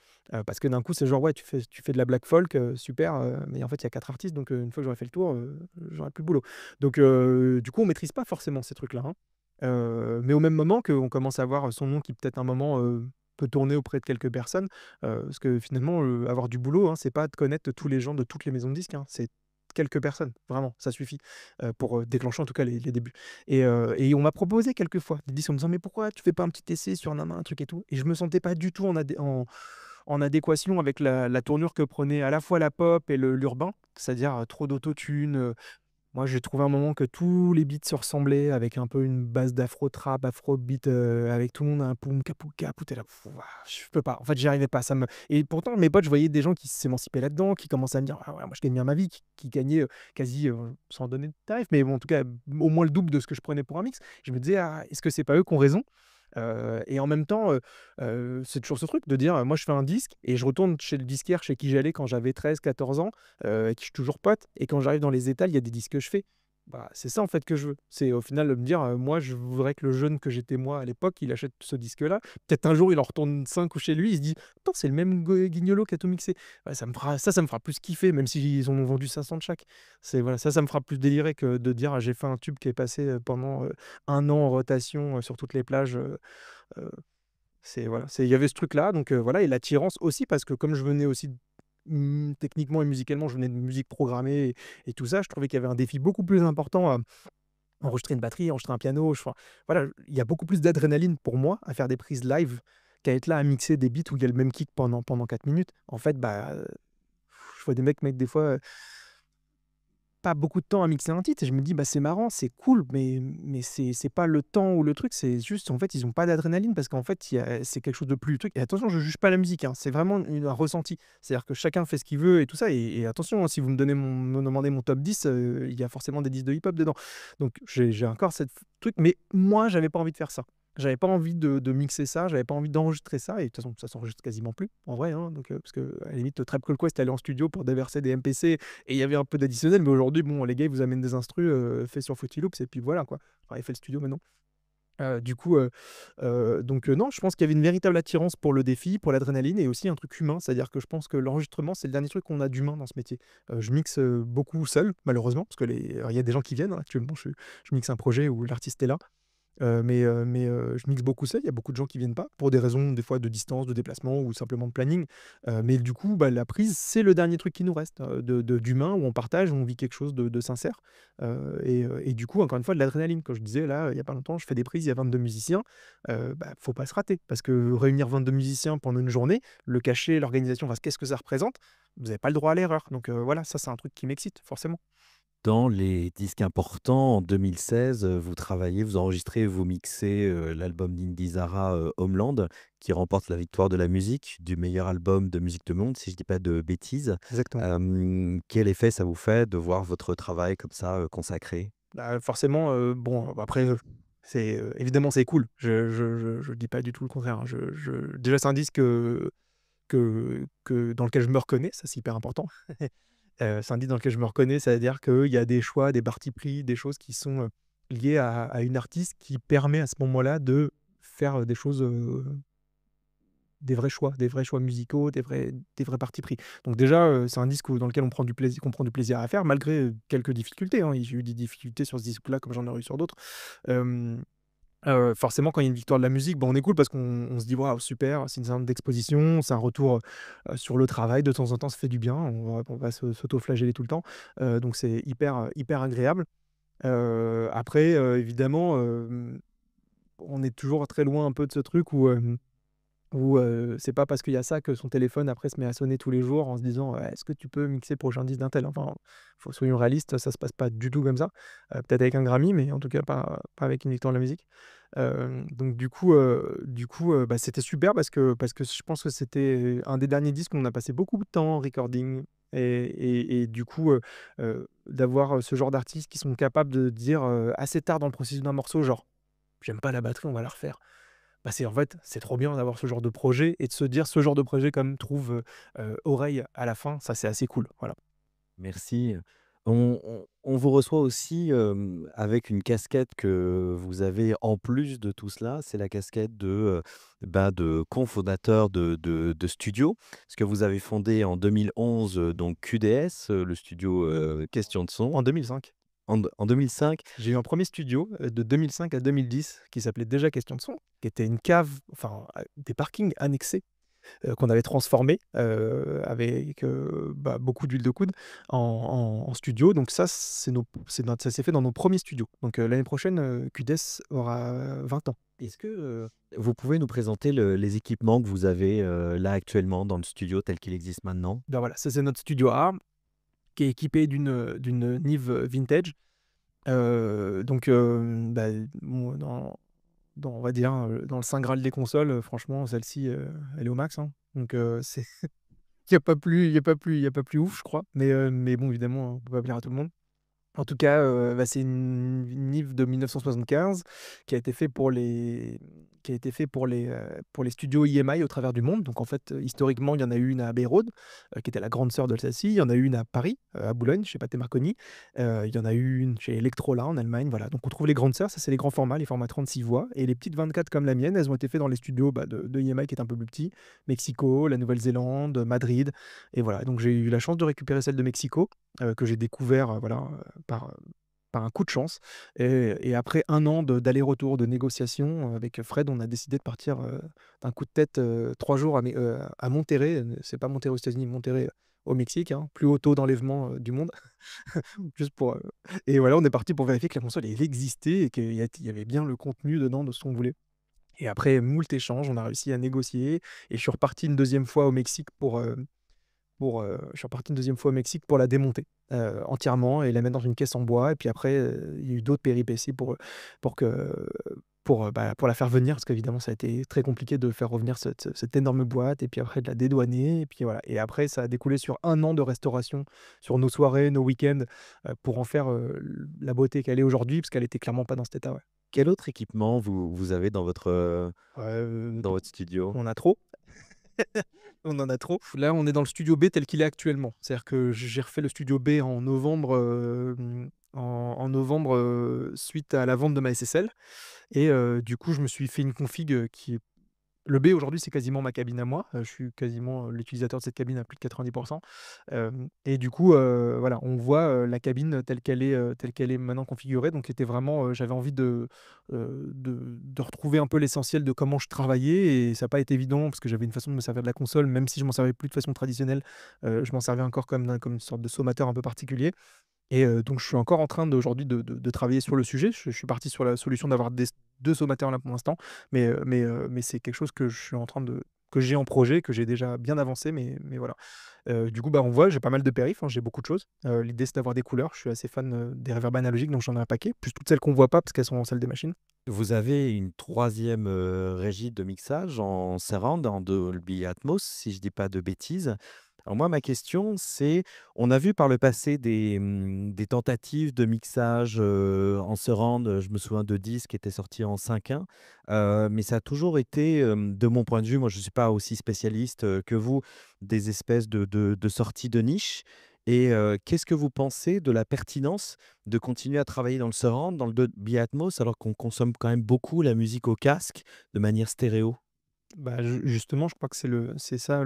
Parce que d'un coup, c'est genre: «Ouais, tu fais de la black folk, super, mais en fait, il y a 4 artistes, donc une fois que j'aurai fait le tour, j'aurai plus de boulot». Donc du coup, on maîtrise pas forcément ces trucs-là, hein. Mais au même moment qu'on commence à voir son nom qui peut-être un moment, peut tourner auprès de quelques personnes, parce que finalement, avoir du boulot, hein, c'est pas de connaître tous les gens de toutes les maisons de disques, hein. C'est quelques personnes, vraiment, ça suffit, pour, déclencher en tout cas les débuts. Et on m'a proposé quelques fois des disques en me disant: «Mais pourquoi tu fais pas un petit essai sur un truc et tout?» Et je me sentais pas du tout en adéquation avec la tournure que prenait à la fois la pop et l'urbain, c'est-à-dire, trop d'autotune. Moi, j'ai trouvé un moment que tous les beats se ressemblaient avec un peu une base d'afro-trap, afrobeat, avec tout le monde un poum kapouka pou, tu là: «Pff, ouah, je peux pas». En fait, j'y arrivais pas, et pourtant mes potes, je voyais des gens qui s'émancipaient là-dedans, qui commençaient à me dire: «Ah ouais, moi je gagne bien ma vie», qui gagnaient, quasi, sans donner de tarif, mais bon, en tout cas, au moins le double de ce que je prenais pour un mix. Je me disais: «Ah, est-ce que c'est pas eux qui ont raison?» Et en même temps, c'est toujours ce truc de dire, moi je fais un disque et je retourne chez le disquaire chez qui j'allais quand j'avais 13-14 ans, avec qui je suis toujours pote, et quand j'arrive dans les étals, il y a des disques que je fais. Bah, c'est ça en fait que je veux. C'est au final de me dire, moi je voudrais que le jeune que j'étais moi à l'époque, il achète ce disque-là. Peut-être un jour il en retourne 5 ou chez lui, il se dit: «Attends, c'est le même Guignolo qui a tout mixé». Ouais, ça me fera plus kiffer, même s'ils en ont vendu 500 de chaque. C'est voilà, ça me fera plus délirer que de dire: «Ah, j'ai fait un tube qui est passé, pendant, 1 an en rotation, sur toutes les plages», heu, c'est voilà, il y avait ce truc-là, donc voilà, et l'attirance aussi parce que comme je venais aussi techniquement et musicalement, je venais de musique programmée et tout ça, je trouvais qu'il y avait un défi beaucoup plus important à enregistrer une batterie, enregistrer un piano, enfin, voilà, il y a beaucoup plus d'adrénaline pour moi à faire des prises live qu'à être là à mixer des beats où il y a le même kick pendant 4 minutes. En fait, bah, je vois des mecs mettre des fois, pas beaucoup de temps à mixer un titre et je me dis: «Bah, c'est marrant, c'est cool, mais c'est pas le temps ou le truc, c'est juste, en fait, ils ont pas d'adrénaline parce qu'en fait, c'est quelque chose de plus truc». Et attention, je juge pas la musique, hein, c'est vraiment un ressenti. C'est-à-dire que chacun fait ce qu'il veut et tout ça, et attention, hein, si vous me demandez mon top 10, il y a forcément des disques de hip-hop dedans. Donc j'ai encore cette truc, mais moi, j'avais pas envie de faire ça. J'avais pas envie de mixer ça, j'avais pas envie d'enregistrer ça et de toute façon, ça s'enregistre quasiment plus en vrai, hein, donc parce qu'à la limite, Tribe Called Quest allait en studio pour déverser des MPC et il y avait un peu d'additionnel, mais aujourd'hui, bon, les gars, ils vous amènent des instrus, faits sur Fruity Loops et puis voilà, quoi. Enfin, Eiffel Studio maintenant. Du coup, non, je pense qu'il y avait une véritable attirance pour le défi, pour l'adrénaline et aussi un truc humain. C'est-à-dire que je pense que l'enregistrement, c'est le dernier truc qu'on a d'humain dans ce métier. Je mixe, beaucoup seul, malheureusement, parce que il y a des gens qui viennent, hein. Actuellement, je mixe un projet où l'artiste est là. Je mixe beaucoup seul, il y a beaucoup de gens qui viennent pas, pour des raisons des fois de distance, de déplacement ou simplement de planning. Mais du coup, bah, la prise, c'est le dernier truc qui nous reste, d'humain, où on partage, où on vit quelque chose de sincère. Et du coup, encore une fois, de l'adrénaline. Quand je disais là, il y a pas longtemps, je fais des prises, il y a 22 musiciens, bah, faut pas se rater. Parce que réunir 22 musiciens pendant une journée, le cachet, l'organisation, enfin, qu'est-ce que ça représente? Vous avez pas le droit à l'erreur. Donc voilà, ça c'est un truc qui m'excite, forcément. Dans les disques importants, en 2016, vous travaillez, vous enregistrez, vous mixez, l'album d'Indy Zara, Homeland, qui remporte la victoire de la musique, du meilleur album de musique de monde, si je dis pas de bêtises. Exactement. Quel effet ça vous fait de voir votre travail comme ça, consacré? Bah, forcément, bon, après, c'est, évidemment, c'est cool. Je dis pas du tout le contraire, hein. Déjà, c'est un disque, dans lequel je me reconnais, ça, c'est hyper important. C'est un disque dans lequel je me reconnais, c'est-à-dire qu'il y a des choix, des partis pris, des choses qui sont, liées à une artiste qui permet à ce moment-là de faire, des choses, des vrais choix musicaux, des vrais partis pris. Donc déjà, c'est un disque dans lequel qu'on prend du plaisir à faire malgré, quelques difficultés, hein. J'ai eu des difficultés sur ce disque-là comme j'en aurais eu sur d'autres. Hem, Forcément quand il y a une victoire de la musique, bah, on est cool parce qu'on se dit: «Waouh super, c'est une sorte d'exposition, c'est un retour, sur le travail». De temps en temps, ça fait du bien, on va s'auto-flageller tout le temps. Donc c'est hyper agréable. Après, évidemment, on est toujours très loin un peu de ce truc où, c'est pas parce qu'il y a ça que son téléphone après se met à sonner tous les jours en se disant: «Est-ce que tu peux mixer pour le prochain disque d'untel?» Enfin, soyons réalistes, ça se passe pas du tout comme ça. Peut-être avec un Grammy, mais en tout cas pas avec une victoire de la musique. Donc bah, c'était super parce que je pense que c'était un des derniers disques où on a passé beaucoup de temps en recording et du coup, d'avoir, ce genre d'artistes qui sont capables de dire, assez tard dans le processus d'un morceau, genre: «J'aime pas la batterie, on va la refaire». Bah, c'est en fait, c'est trop bien d'avoir ce genre de projet et de se dire ce genre de projet quand même trouve, oreille à la fin, ça c'est assez cool, voilà. Merci. On vous reçoit aussi, avec une casquette que vous avez en plus de tout cela, c'est la casquette de cofondateur de studio. Parce que vous avez fondé en 2011, donc QDS, le studio, Question de son, En 2005, en 2005. j'ai eu un premier studio, de 2005 à 2010 qui s'appelait déjà Question de son, qui était une cave, enfin, des parkings annexés, qu'on avait transformé, avec, bah, beaucoup d'huile de coude en studio. Donc ça, ça s'est fait dans nos premiers studios. Donc, l'année prochaine, QDS aura 20 ans. Est-ce que, vous pouvez nous présenter les équipements que vous avez, là actuellement dans le studio tel qu'il existe maintenant? Bah, voilà, ça c'est notre studio A qui est équipé d'une Nive, vintage. Donc, bah, bon, on va dire, dans le saint graal des consoles, franchement celle-ci, elle est au max, hein. Donc, c'est il y a pas plus ouf je crois. Mais bon évidemment, on peut pas plaire à tout le monde. En tout cas, bah, c'est une Nive de 1975 qui a été fait pour les studios EMI au travers du monde. Donc en fait, historiquement, il y en a eu une à Abbey Road, qui était la grande sœur d'Alsacie. Il y en a eu une à Paris, à Boulogne, chez Pathé Marconi. Il y en a eu une chez Electrola en Allemagne, voilà. Donc on trouve les grandes sœurs, ça c'est les grands formats, les formats 36 voix et les petites 24 comme la mienne, elles ont été faites dans les studios, bah, de EMI qui est un peu plus petit, Mexico, la Nouvelle-Zélande, Madrid et voilà. Donc j'ai eu la chance de récupérer celle de Mexico, que j'ai découvert, voilà, par, par un coup de chance et après un an d'aller-retour, de négociations, avec Fred, on a décidé de partir, d'un coup de tête, 3 jours à Monterrey, c'est pas Monterrey aux États-Unis, Monterrey, au Mexique, hein, plus haut taux d'enlèvement, du monde. Juste pour, et voilà, on est parti pour vérifier que la console, elle existait et qu'il y avait bien le contenu dedans de ce qu'on voulait et après moult échanges, on a réussi à négocier et je suis reparti une deuxième fois au Mexique je suis reparti une deuxième fois au Mexique pour la démonter, entièrement et la mettre dans une caisse en bois et puis après, il y a eu d'autres péripéties pour que bah, pour la faire venir parce qu'évidemment ça a été très compliqué de faire revenir cette énorme boîte et puis après de la dédouaner et puis voilà et après ça a découlé sur un an de restauration sur nos soirées, nos week-ends, pour en faire, la beauté qu'elle est aujourd'hui parce qu'elle était clairement pas dans cet état, ouais. Quel autre équipement vous avez Ouais, dans votre studio? on a trop. On en a trop. Là, on est dans le studio B tel qu'il est actuellement. C'est-à-dire que j'ai refait le studio B en novembre, en novembre, suite à la vente de ma SSL et du coup, je me suis fait une config, qui est le B aujourd'hui, c'est quasiment ma cabine à moi. Je suis quasiment, l'utilisateur de cette cabine à plus de 90. Et du coup, voilà, on voit, la cabine telle qu'elle est maintenant configurée. Donc c'était vraiment, j'avais envie de retrouver un peu l'essentiel de comment je travaillais et ça n'a pas été évident parce que j'avais une façon de me servir de la console, même si je m'en servais plus de façon traditionnelle, je m'en servais encore comme une sorte de sommateur un peu particulier. Et donc je suis encore en train d'aujourd'hui de travailler sur le sujet. Je suis parti sur la solution d'avoir des 2 sommateurs là pour l'instant, mais c'est quelque chose que je suis en train de que j'ai en projet, que j'ai déjà bien avancé, mais voilà. Du coup, bah, on voit, j'ai pas mal de périphes, hein, j'ai beaucoup de choses. L'idée, c'est d'avoir des couleurs. Je suis assez fan, des reverbs analogiques, donc j'en ai un paquet, plus toutes celles qu'on voit pas parce qu'elles sont en salle des machines. Vous avez une troisième régie de mixage en surround, en Dolby Atmos, si je dis pas de bêtises. Alors moi, ma question, c'est, on a vu par le passé des tentatives de mixage, en surround, je me souviens de Disk qui était sorti en 5.1, mais ça a toujours été, de mon point de vue, moi je ne suis pas aussi spécialiste, que vous, des espèces de sorties de niche et qu'est-ce que vous pensez de la pertinence de continuer à travailler dans le surround, dans le Dolby Atmos, alors qu'on consomme quand même beaucoup la musique au casque de manière stéréo? Bah, justement, je crois que c'est ça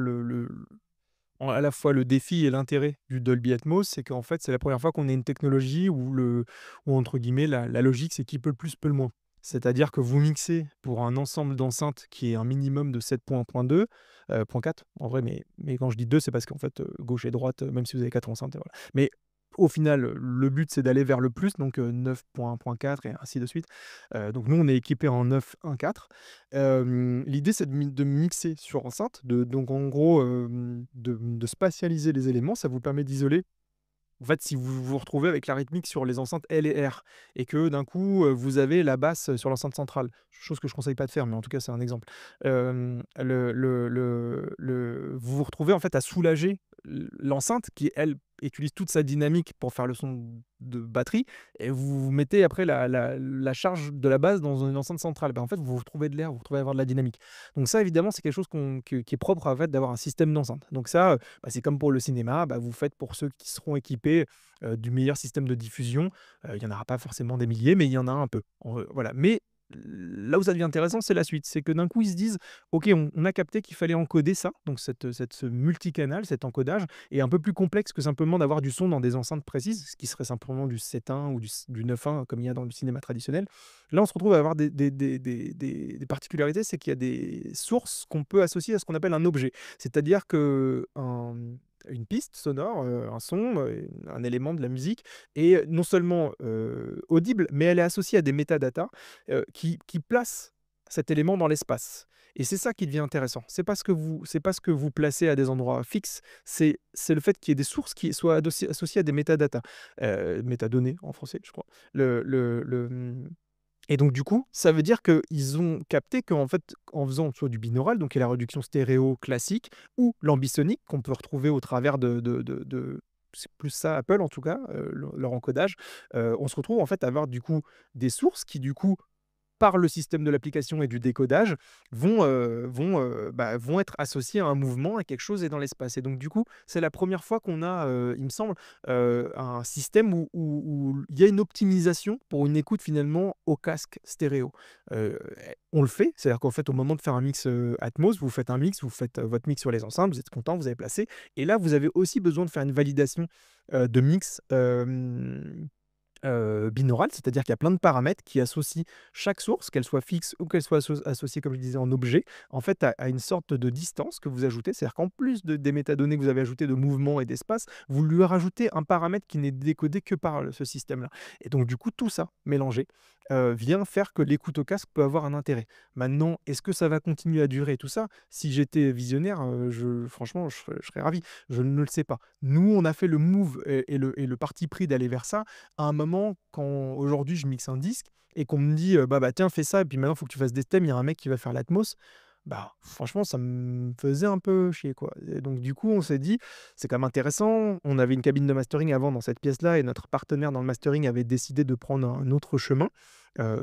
à la fois le défi et l'intérêt du Dolby Atmos, c'est qu'en fait, c'est la première fois qu'on a une technologie où entre guillemets la logique, c'est qui peut le plus, peut le moins. C'est-à-dire que vous mixez pour un ensemble d'enceintes qui est un minimum de 7.2, point 4 en vrai, mais quand je dis 2, c'est parce qu'en fait, gauche et droite, même si vous avez 4 enceintes, voilà. Mais au final, le but, c'est d'aller vers le plus, donc 9.4 et ainsi de suite. Donc nous, on est équipé en 9.1.4. L'idée, c'est de mixer sur enceinte, donc en gros, de spatialiser les éléments. Ça vous permet d'isoler. En fait, si vous vous retrouvez avec la rythmique sur les enceintes L et R et que d'un coup, vous avez la basse sur l'enceinte centrale, chose que je ne conseille pas de faire, mais en tout cas, c'est un exemple. Vous vous retrouvez en fait à soulager l'enceinte qui, elle, utilise toute sa dynamique pour faire le son de batterie et vous mettez après la charge de la basse dans une enceinte centrale. Ben, en fait, vous vous retrouvez de l'air, vous vous retrouvez à avoir de la dynamique. Donc ça, évidemment, c'est quelque chose qui est propre à fait d'avoir un système d'enceinte. Donc ça, bah, c'est comme pour le cinéma, bah, vous faites pour ceux qui seront équipés, du meilleur système de diffusion. Il y en aura pas forcément des milliers, mais il y en a un peu. Voilà. Mais là où ça devient intéressant, c'est la suite. C'est que d'un coup, ils se disent: «OK, on a capté qu'il fallait encoder ça», donc ce multicanal, cet encodage est un peu plus complexe que simplement d'avoir du son dans des enceintes précises, ce qui serait simplement du 7.1 ou du 9.1 comme il y a dans le cinéma traditionnel. Là, on se retrouve à avoir des particularités, c'est qu'il y a des sources qu'on peut associer à ce qu'on appelle un objet. C'est-à-dire que une piste sonore, un son, un élément de la musique est non seulement, audible, mais elle est associée à des métadatas, qui placent cet élément dans l'espace et c'est ça qui devient intéressant. C'est pas ce que vous placez à des endroits fixes, c'est le fait qu'il y ait des sources qui soient associées à des métadatas, métadonnées en français, je crois. Et donc du coup, ça veut dire qu'ils ont capté qu'en fait, en faisant soit du binaural, donc qui est la réduction stéréo classique, ou l'ambisonique qu'on peut retrouver au travers de c'est plus ça Apple en tout cas, leur encodage, on se retrouve en fait à avoir du coup des sources qui du coup par le système de l'application et du décodage, vont être associés à un mouvement, à quelque chose et dans l'espace et donc du coup, c'est la première fois qu'on a, il me semble, un système où il y a une optimisation pour une écoute finalement au casque stéréo. Heu, on le fait, c'est-à-dire qu'en fait, au moment de faire un mix, Atmos, vous faites un mix, vous faites, votre mix sur les enceintes, vous êtes content, vous avez placé et là, vous avez aussi besoin de faire une validation, de mix, binaural, c'est-à-dire qu'il y a plein de paramètres qui associent chaque source, qu'elle soit fixe ou qu'elle soit associée, comme je disais, en objet, en fait, à une sorte de distance que vous ajoutez. C'est-à-dire qu'en plus des métadonnées que vous avez ajoutées de mouvement et d'espace, vous lui rajoutez un paramètre qui n'est décodé que par ce système-là. Et donc, du coup, tout ça mélangé vient faire que l'écoute au casque peut avoir un intérêt. Maintenant, est-ce que ça va continuer à durer tout ça? Si j'étais visionnaire, franchement, je serais ravi. Je ne le sais pas. Nous, on a fait le move et le parti pris d'aller vers ça à un moment quand aujourd'hui je mixe un disque et qu'on me dit, «Bah, tiens fais ça et puis maintenant il faut que tu fasses des stems, il y a un mec qui va faire l'Atmos», bah, franchement ça me faisait un peu chier, quoi et donc du coup on s'est dit: «C'est quand même intéressant». On avait une cabine de mastering avant dans cette pièce-là et notre partenaire dans le mastering avait décidé de prendre un autre chemin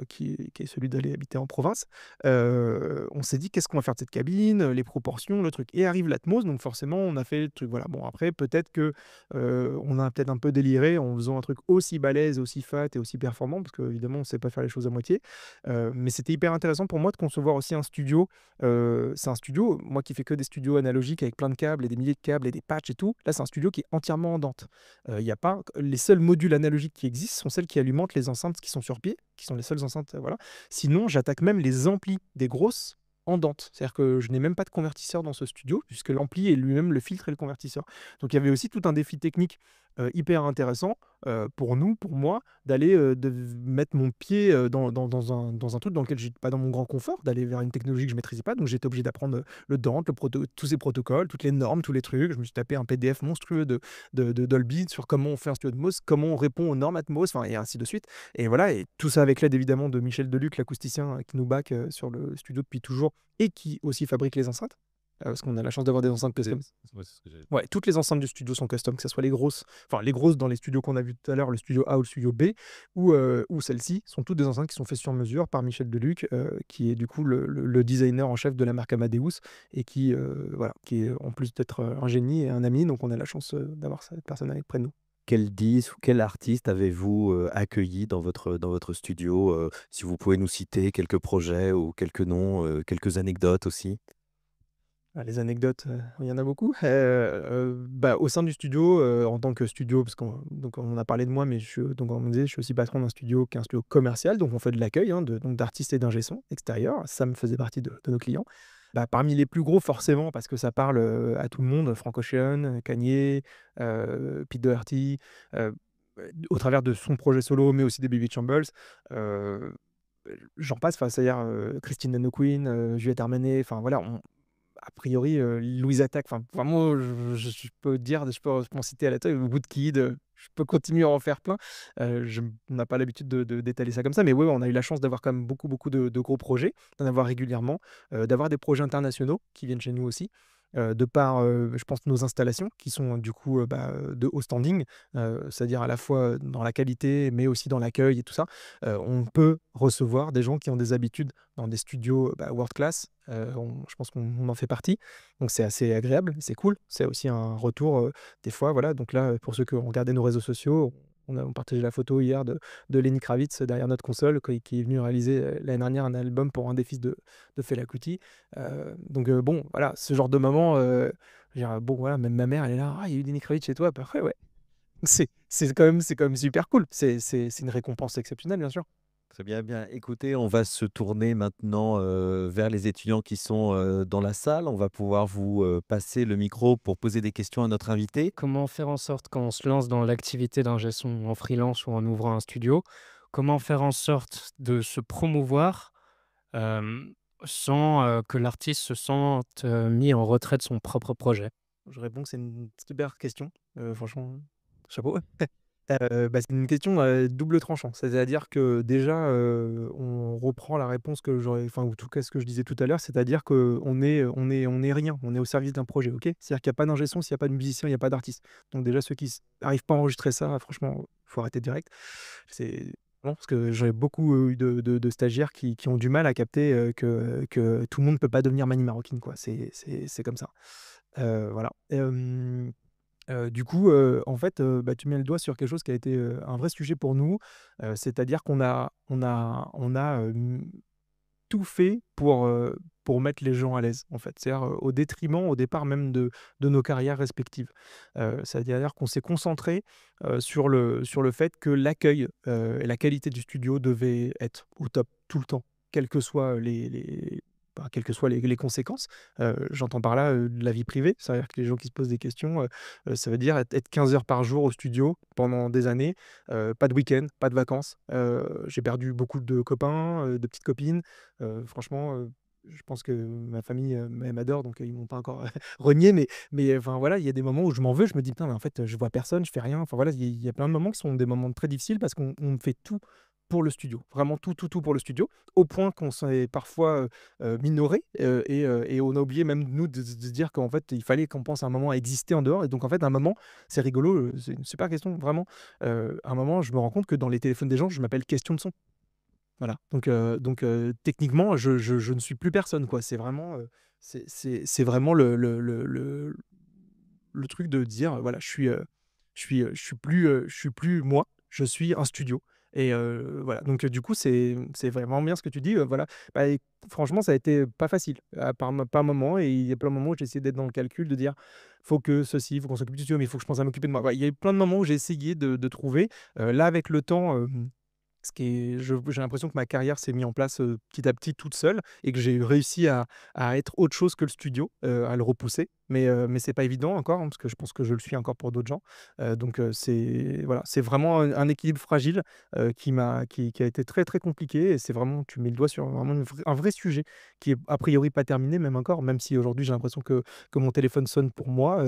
qui est celui d'aller habiter en province. On s'est dit: «Qu'est-ce qu'on va faire de cette cabine?» Les proportions, le truc et arrive l'Atmos, donc forcément on a fait le truc, voilà. Bon après peut-être que, on a peut-être un peu déliré en faisant un truc aussi balèze, aussi fat et aussi performant parce qu'évidemment on sait pas faire les choses à moitié. Mais c'était hyper intéressant pour moi de concevoir aussi un studio. C'est un studio, moi qui fais que des studios analogiques avec plein de câbles et des milliers de câbles et des patchs et tout, là c'est un studio qui est entièrement en Dante. Il y a pas les seuls modules analogiques qui existent sont celles qui alimentent les enceintes qui sont sur pied, qui sont les seules enceintes, voilà. Sinon, j'attaque même les amplis des grosses en Dante. C'est-à-dire que je n'ai même pas de convertisseur dans ce studio, puisque l'ampli est lui-même le filtre et le convertisseur. Donc il y avait aussi tout un défi technique hyper intéressant pour nous, pour moi, d'aller de mettre mon pied dans un truc dans lequel j'étais pas dans mon grand confort, d'aller vers une technologie que je maîtrisais pas. Donc j'étais obligé d'apprendre le Dante, tous ces protocoles, toutes les normes, tous les trucs. Je me suis tapé un PDF monstrueux de Dolby sur comment on fait un studio Atmos, comment on répond aux normes Atmos, enfin, et ainsi de suite. Et voilà, et tout ça avec l'aide évidemment de Michel Deluc, l'acousticien qui nous back sur le studio depuis toujours et qui aussi fabrique les enceintes. Parce qu'on a la chance d'avoir des enceintes C'est custom. ouais, c'est ce que j'allais Ouais, toutes les enceintes du studio sont custom, que ce soit les grosses, enfin les grosses dans les studios qu'on a vus tout à l'heure, le studio A ou le studio B, ou celles-ci, sont toutes des enceintes qui sont faites sur mesure par Michel Deluc, qui est du coup le designer en chef de la marque Amadeus, et qui, voilà, qui est en plus d'être un génie et un ami, donc on a la chance d'avoir cette personne avec près de nous. Quel disque ou quel artiste avez-vous, accueilli dans votre studio? Si vous pouvez nous citer quelques projets ou quelques noms, quelques anecdotes aussi? Ah, les anecdotes, il y en a beaucoup. Bah, au sein du studio, en tant que studio, parce qu'on a parlé de moi, mais donc on me disait, je suis aussi patron d'un studio qui est un studio commercial, donc on fait de l'accueil, hein, donc d'artistes et d'ingé son extérieurs. Ça me faisait partie de nos clients. Bah, parmi les plus gros forcément, parce que ça parle, à tout le monde, Frank Ocean, Kanye, Pete Doherty, heu, au travers de son projet solo, mais aussi des Baby Chambers, heu, j'en passe, enfin, c'est-à-dire, Christine Nano Queen, Juliette Armanet, enfin voilà, a priori, Louise Attaque, enfin vraiment je peux dire, je peux m'en citer à la tête, Woodkid, je peux continuer à en faire plein. On n'a pas l'habitude d'étaler ça comme ça, mais ouais, on a eu la chance d'avoir quand même beaucoup, beaucoup de gros projets, d'en avoir régulièrement, d'avoir des projets internationaux qui viennent chez nous aussi, de par, je pense nos installations qui sont du coup, de haut standing, c'est-à-dire à la fois dans la qualité, mais aussi dans l'accueil et tout ça. On peut recevoir des gens qui ont des habitudes dans des studios, world class. Je pense qu'on en fait partie, donc c'est assez agréable, c'est cool. C'est aussi un retour, des fois, voilà, donc là, pour ceux qui ont regardé nos réseaux sociaux, on partagé la photo hier de Lenny Kravitz derrière notre console, qui est venu réaliser, l'année dernière un album pour un des fils de Fela Kuti. Donc bon, voilà, ce genre de moment, je veux dire, bon, voilà, même ma mère, elle est là: «Ah, il y a eu Lenny Kravitz chez toi?» Bah, ouais, ouais. C'est quand même super cool. C'est une récompense exceptionnelle, bien sûr. Très bien, bien. Écoutez, on va se tourner maintenant, vers les étudiants qui sont, dans la salle. On va pouvoir vous, passer le micro pour poser des questions à notre invité. Comment faire en sorte quand on se lance dans l'activité d'ingé son en freelance ou en ouvrant un studio, comment faire en sorte de se promouvoir, hem, sans, que l'artiste se sente, mis en retrait de son propre projet? Je réponds que c'est une super question, franchement, chapeau. C'est une question, double tranchant. C'est-à-dire que déjà, on reprend la réponse que j'aurais, enfin, ou en tout cas ce que je disais tout à l'heure, c'est-à-dire qu'on est rien, on est au service d'un projet, OK? C'est-à-dire qu'il y a pas d'ingé son, s'il y a pas de musicien, il y a pas d'artiste. Donc déjà ceux qui arrivent pas à enregistrer ça, franchement, faut arrêter direct. C'est non, parce que j'ai beaucoup, eu de stagiaires qui ont du mal à capter, que tout le monde peut pas devenir Mani Marokin, quoi. C'est comme ça. Voilà. Du coup, en fait, tu mets le doigt sur quelque chose qui a été, un vrai sujet pour nous, c'est-à-dire qu'on a tout fait pour mettre les gens à l'aise, en fait. C'est-à-dire, au détriment, au départ même de nos carrières respectives. C'est-à-dire qu'on s'est concentré, sur le fait que l'accueil, et la qualité du studio devaient être au top tout le temps, quelles que soient les conséquences. J'entends par là, de la vie privée, c'est-à-dire que les gens qui se posent des questions, ça veut dire être 15 heures par jour au studio pendant des années, pas de week-end, pas de vacances. J'ai perdu beaucoup de copains, de petites copines. Franchement, je pense que ma famille, m'adore, donc ils m'ont pas encore renié, mais enfin voilà, il y a des moments où je m'en veux, je me dis: «Putain, mais en fait, je vois personne, je fais rien». Enfin voilà, il y a plein de moments qui sont des moments très difficiles parce qu'on fait tout pour le studio, vraiment tout, tout, tout pour le studio, au point qu'on s'est parfois, minoré, et on a oublié même nous de se dire qu'en fait, il fallait qu'on pense à un moment à exister en dehors, et donc en fait, à un moment, c'est rigolo, c'est une super question vraiment, à un moment, je me rends compte que dans les téléphones des gens, je m'appelle question de son. Voilà, techniquement, je ne suis plus personne, quoi. C'est vraiment le truc de dire, voilà, je suis plus moi, je suis un studio et voilà, du coup, c'est vraiment bien ce que tu dis, voilà. Bah, et franchement, ça a été pas facile, par moment et il y a plein de moments où j'ai essayé d'être dans le calcul, de dire: «Faut que ceci, faut qu'on s'occupe du studio, mais il faut que je pense à m'occuper de moi». Ouais, il y a eu plein de moments où j'ai essayé de trouver, là, avec le temps, ce qui est j'ai l'impression que ma carrière s'est mise en place, petit à petit toute seule et que j'ai réussi à être autre chose que le studio, à le repousser. Mais c'est pas évident encore, hein, parce que je pense que je le suis encore pour d'autres gens. C'est voilà, c'est vraiment un équilibre fragile, qui a été très, très compliqué et c'est vraiment tu mets le doigt sur vraiment un vrai sujet qui est a priori pas terminé même encore, même si aujourd'hui j'ai l'impression que mon téléphone sonne pour moi,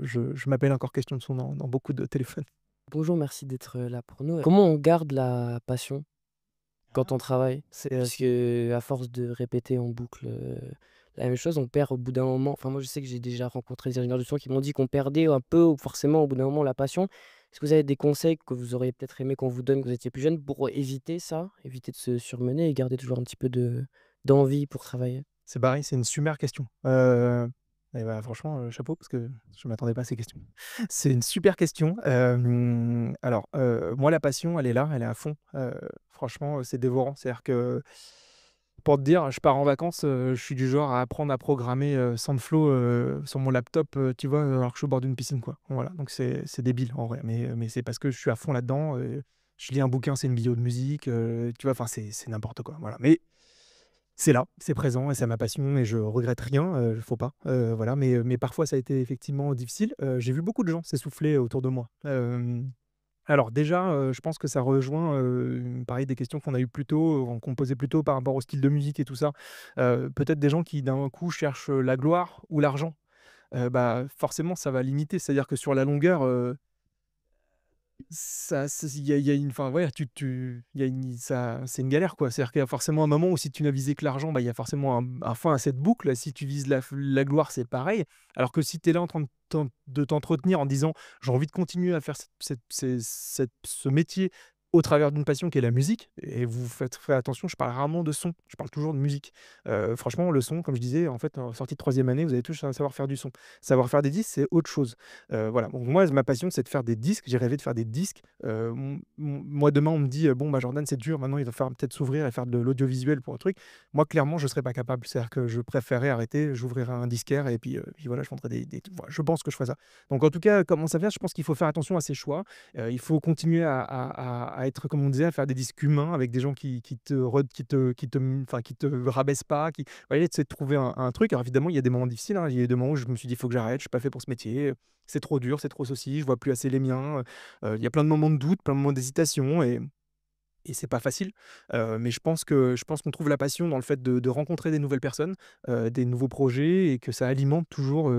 je m'appelle encore question de son dans beaucoup de téléphones. Bonjour, merci d'être là pour nous. Comment on garde la passion quand on travaille? Parce que à force de répéter en boucle, la même chose, on perd au bout d'un moment. Enfin, moi, je sais que j'ai déjà rencontré des ingénieurs du son qui m'ont dit qu'on perdait un peu ou forcément au bout d'un moment la passion. Est-ce que vous avez des conseils que vous auriez peut-être aimé qu'on vous donne quand vous étiez plus jeune pour éviter ça, éviter de se surmener et garder toujours un petit peu d'envie pour travailler? C'est pareil, c'est une super question. Et bah, franchement, chapeau parce que je ne m'attendais pas à ces questions. C'est une super question. Alors, moi, la passion, elle est là, elle est à fond. Franchement, c'est dévorant. C'est-à-dire que, pour te dire, je pars en vacances, je suis du genre à apprendre à programmer, Sandflow, sur mon laptop, tu vois, alors que je suis au bord d'une piscine, quoi. Voilà, donc c'est débile en vrai, mais c'est parce que je suis à fond là-dedans, je lis un bouquin, c'est une vidéo de musique, tu vois? Enfin, c'est n'importe quoi, voilà. Mais c'est là, c'est présent et c'est ma passion et je regrette rien, faut pas, voilà, mais parfois ça a été effectivement difficile. J'ai vu beaucoup de gens s'essouffler autour de moi. Alors déjà, je pense que ça rejoint, pareil des questions qu'on a eues plus tôt, qu'on posait plus tôt par rapport au style de musique et tout ça. Peut-être des gens qui d'un coup cherchent, la gloire ou l'argent. Bah, forcément ça va limiter. C'est-à-dire que sur la longueur, ça c'est il y a une enfin, ouais, il y a une ça c'est une galère, quoi. C'est-à-dire qu'il y a forcément un moment où si tu n'as visé que l'argent, bah, il y a forcément un fin à cette boucle. Si tu vises la gloire, c'est pareil. Alors que si tu es là en train de t'entretenir en disant: «J'ai envie de continuer à faire ce métier au travers d'une passion qui est la musique» et vous faites attention, je parle rarement de son, je parle toujours de musique. Franchement, le son, comme je disais, en fait, en sortie de troisième année, vous allez tous savoir faire du son. Savoir faire des disques, c'est autre chose. Voilà, donc moi, ma passion, c'est de faire des disques. J'ai rêvé de faire des disques. Moi, demain, on me dit, bon, bah, Jordan, c'est dur. Maintenant, il va falloir peut-être s'ouvrir et faire de l'audiovisuel pour un truc. Moi, clairement, je ne serais pas capable. C'est-à-dire que je préférerais arrêter. J'ouvrirais un disquaire et puis voilà, je vendrais voilà, je pense que je ferais ça. Donc, en tout cas, comment ça faire? Je pense qu'il faut faire attention à ses choix. Il faut continuer à être, comme on disait, à faire des disques humains avec des gens enfin, qui te rabaissent pas. Vous voyez, c'est de trouver un truc. Alors, évidemment, il y a des moments difficiles, hein. Il y a des moments où je me suis dit, il faut que j'arrête. Je suis pas fait pour ce métier. C'est trop dur, c'est trop ceci, je vois plus assez les miens. Il y a plein de moments de doute, plein de moments d'hésitation et c'est pas facile. Mais je pense qu'on trouve la passion dans le fait de rencontrer des nouvelles personnes, des nouveaux projets et que ça alimente toujours,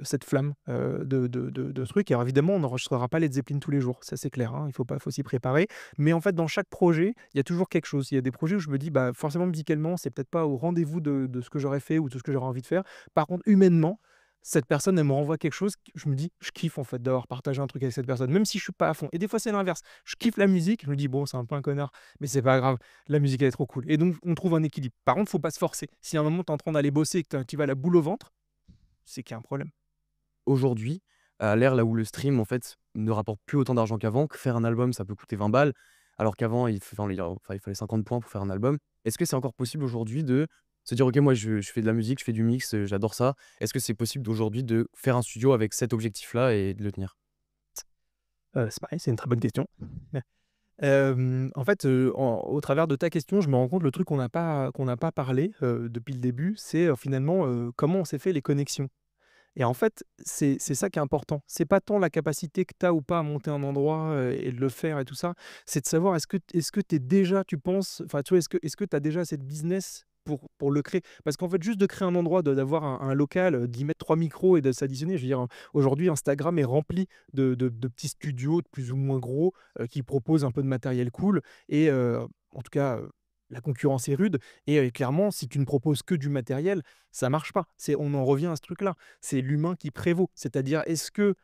cette flamme, de trucs. Et alors évidemment, on n'enregistrera pas les Zeppelin tous les jours, ça c'est clair, hein, faut s'y préparer. Mais en fait, dans chaque projet, il y a toujours quelque chose. Il y a des projets où je me dis: «Bah, forcément musicalement, c'est peut-être pas au rendez-vous de ce que j'aurais fait ou de ce que j'aurais envie de faire». Par contre, humainement, cette personne, elle me renvoie quelque chose que je me dis: «Je kiffe en fait d'avoir partagé un truc avec cette personne», même si je suis pas à fond. Et des fois, c'est l'inverse. Je kiffe la musique, je me dis: «Bon, c'est un peu un connard, mais c'est pas grave, la musique elle est trop cool». Et donc on trouve un équilibre. Par contre, faut pas se forcer. Si à un moment tu es en train d'aller bosser et que tu vas la boule au ventre, c'est qu'il y a un problème. Aujourd'hui, à l'ère là où le stream, en fait, ne rapporte plus autant d'argent qu'avant, que faire un album, ça peut coûter 20 balles, alors qu'avant, il fallait 50 points pour faire un album. Est-ce que c'est encore possible aujourd'hui de se dire: «OK, moi, je fais de la musique, je fais du mix, j'adore ça». Est-ce que c'est possible d'aujourd'hui de faire un studio avec cet objectif-là et de le tenir? C'est pareil, c'est une très bonne question. En fait, au travers de ta question, je me rends compte le truc qu'on n'a pas parlé, depuis le début, c'est, finalement, comment on s'est fait les connexions. Et en fait, c'est ça qui est important. C'est pas tant la capacité que tu as ou pas à monter un endroit, et de le faire et tout ça. C'est de savoir est-ce que tu es déjà tu penses enfin, tu vois, est-ce que tu as déjà cette business pour le créer? Parce qu'en fait, juste de créer un endroit, d'avoir un local, d'y mettre 3 micros et de s'additionner, je veux dire, aujourd'hui, Instagram est rempli de petits studios de plus ou moins gros, qui proposent un peu de matériel cool et en tout cas, la concurrence est rude et clairement, si tu ne proposes que du matériel, ça marche pas. On en revient à ce truc-là. C'est l'humain qui prévaut. C'est-à-dire, est-ce que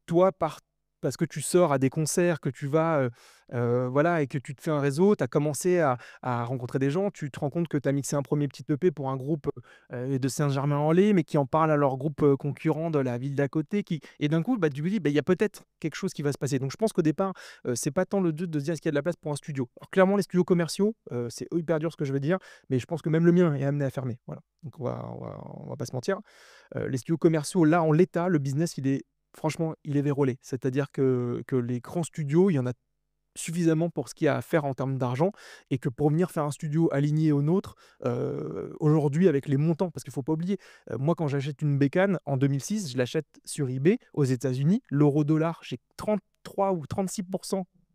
toi, par parce que tu sors à des concerts, que tu vas, voilà et que tu te fais un réseau, tu as commencé à rencontrer des gens, tu te rends compte que tu as mixé un premier petit EP pour un groupe, de Saint-Germain-en-Laye, mais qui en parle à leur groupe, concurrent de la ville d'à côté qui et d'un coup, bah, tu te dis: «Bah, il y a peut-être quelque chose qui va se passer». Donc je pense qu'au départ, c'est pas tant le but de se dire: «Est-ce qu'il y a de la place pour un studio?» Alors clairement les studios commerciaux, c'est hyper dur ce que je veux dire, mais je pense que même le mien est amené à fermer, voilà. Donc on va pas se mentir. Les studios commerciaux, là, en l'état, le business, il est franchement, il est vérolé. C'est-à-dire que les grands studios, il y en a suffisamment pour ce qu'il y a à faire en termes d'argent et que pour venir faire un studio aligné au nôtre, aujourd'hui avec les montants parce qu'il faut pas oublier, moi quand j'achète une bécane en 2006, je l'achète sur eBay aux États-Unis, l'euro dollar, j'ai 33 ou 36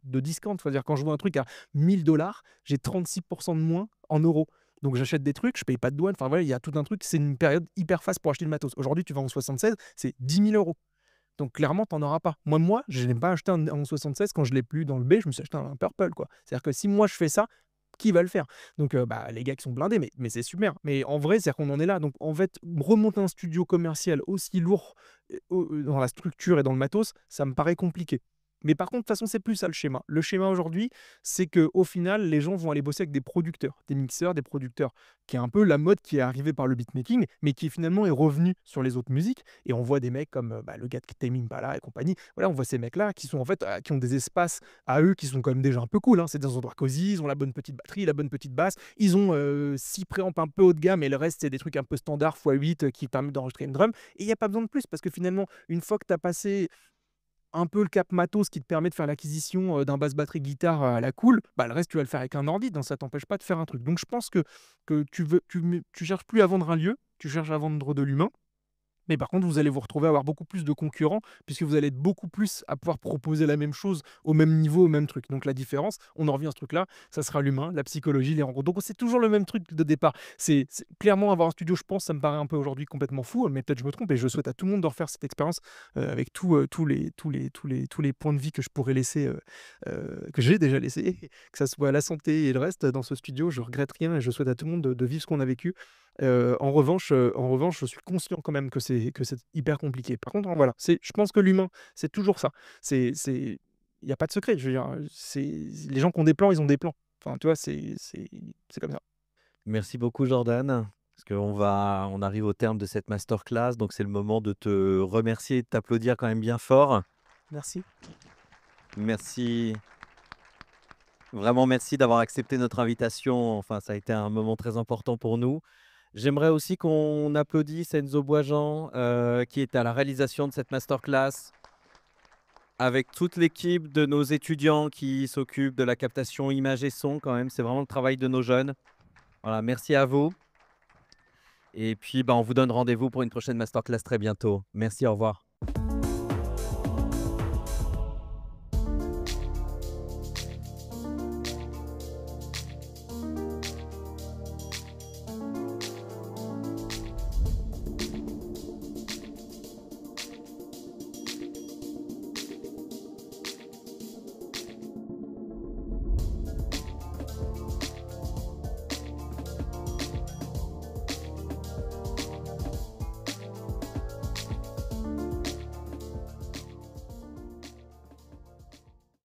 de discount. C'est-à-dire quand je vois un truc à 1 000 $, j'ai 36 de moins en euros. Donc j'achète des trucs, je paye pas de douane, enfin voilà, il y a tout un truc, c'est une période hyper fast pour acheter le matos. Aujourd'hui, tu vas en 76, c'est 10 000 €. Donc clairement, tu en auras pas. Moi, je n'ai pas acheté un 76 quand je l'ai plus dans le B, je me suis acheté un purple, quoi. C'est-à-dire que si moi je fais ça, qui va le faire? Donc bah, les gars qui sont blindés, mais c'est super. Mais en vrai, c'est-à-dire qu'on en est là. Donc en fait, remonter un studio commercial aussi lourd, dans la structure et dans le matos, ça me paraît compliqué. Mais par contre, de toute façon, c'est plus ça le schéma. Le schéma aujourd'hui, c'est qu'au final, les gens vont aller bosser avec des producteurs, des mixeurs, des producteurs, qui est un peu la mode qui est arrivée par le beatmaking, mais qui finalement est revenue sur les autres musiques. Et on voit des mecs comme bah, le gars de Tame Impala et compagnie. Voilà, on voit ces mecs-là qui sont en fait, qui ont des espaces à eux qui sont quand même déjà un peu cool, hein. C'est des endroits cosy, ils ont la bonne petite batterie, la bonne petite basse. Ils ont 6 préamps un peu haut de gamme et le reste, c'est des trucs un peu standard x8 qui permettent d'enregistrer une drum. Et il n'y a pas besoin de plus parce que finalement, une fois que tu as passé un peu le cap matos qui te permet de faire l'acquisition, d'un basse batterie guitare à la cool, bah, le reste tu vas le faire avec un ordi, donc ça t'empêche pas de faire un truc. Donc je pense que tu cherches plus à vendre un lieu, tu cherches à vendre de l'humain. Mais par contre, vous allez vous retrouver à avoir beaucoup plus de concurrents, puisque vous allez être beaucoup plus à pouvoir proposer la même chose au même niveau, au même truc. Donc la différence, on en revient à ce truc-là, ça sera l'humain, la psychologie, les rencontres. Donc c'est toujours le même truc de départ. Clairement avoir un studio, je pense, ça me paraît un peu aujourd'hui complètement fou, mais peut-être je me trompe et je souhaite à tout le monde de refaire cette expérience avec tous les points de vie que je pourrais laisser, que j'ai déjà laissé, que ça soit la santé et le reste dans ce studio. Je regrette rien et je souhaite à tout le monde de vivre ce qu'on a vécu. En revanche, je suis conscient quand même que c'est hyper compliqué. Par contre, voilà, je pense que l'humain, c'est toujours ça. Il y a pas de secret, je veux dire, c'est les gens qui ont des plans, ils ont des plans. Enfin, tu vois, c'est comme ça. Merci beaucoup Jordan, parce on arrive au terme de cette masterclass, donc c'est le moment de te remercier et de t'applaudir quand même bien fort. Merci. Merci, vraiment merci d'avoir accepté notre invitation. Enfin, ça a été un moment très important pour nous. J'aimerais aussi qu'on applaudisse Enzo Boisjean, qui est à la réalisation de cette masterclass, avec toute l'équipe de nos étudiants qui s'occupent de la captation image et son quand même. C'est vraiment le travail de nos jeunes. Voilà, merci à vous. Et puis, bah, on vous donne rendez-vous pour une prochaine masterclass très bientôt. Merci, au revoir.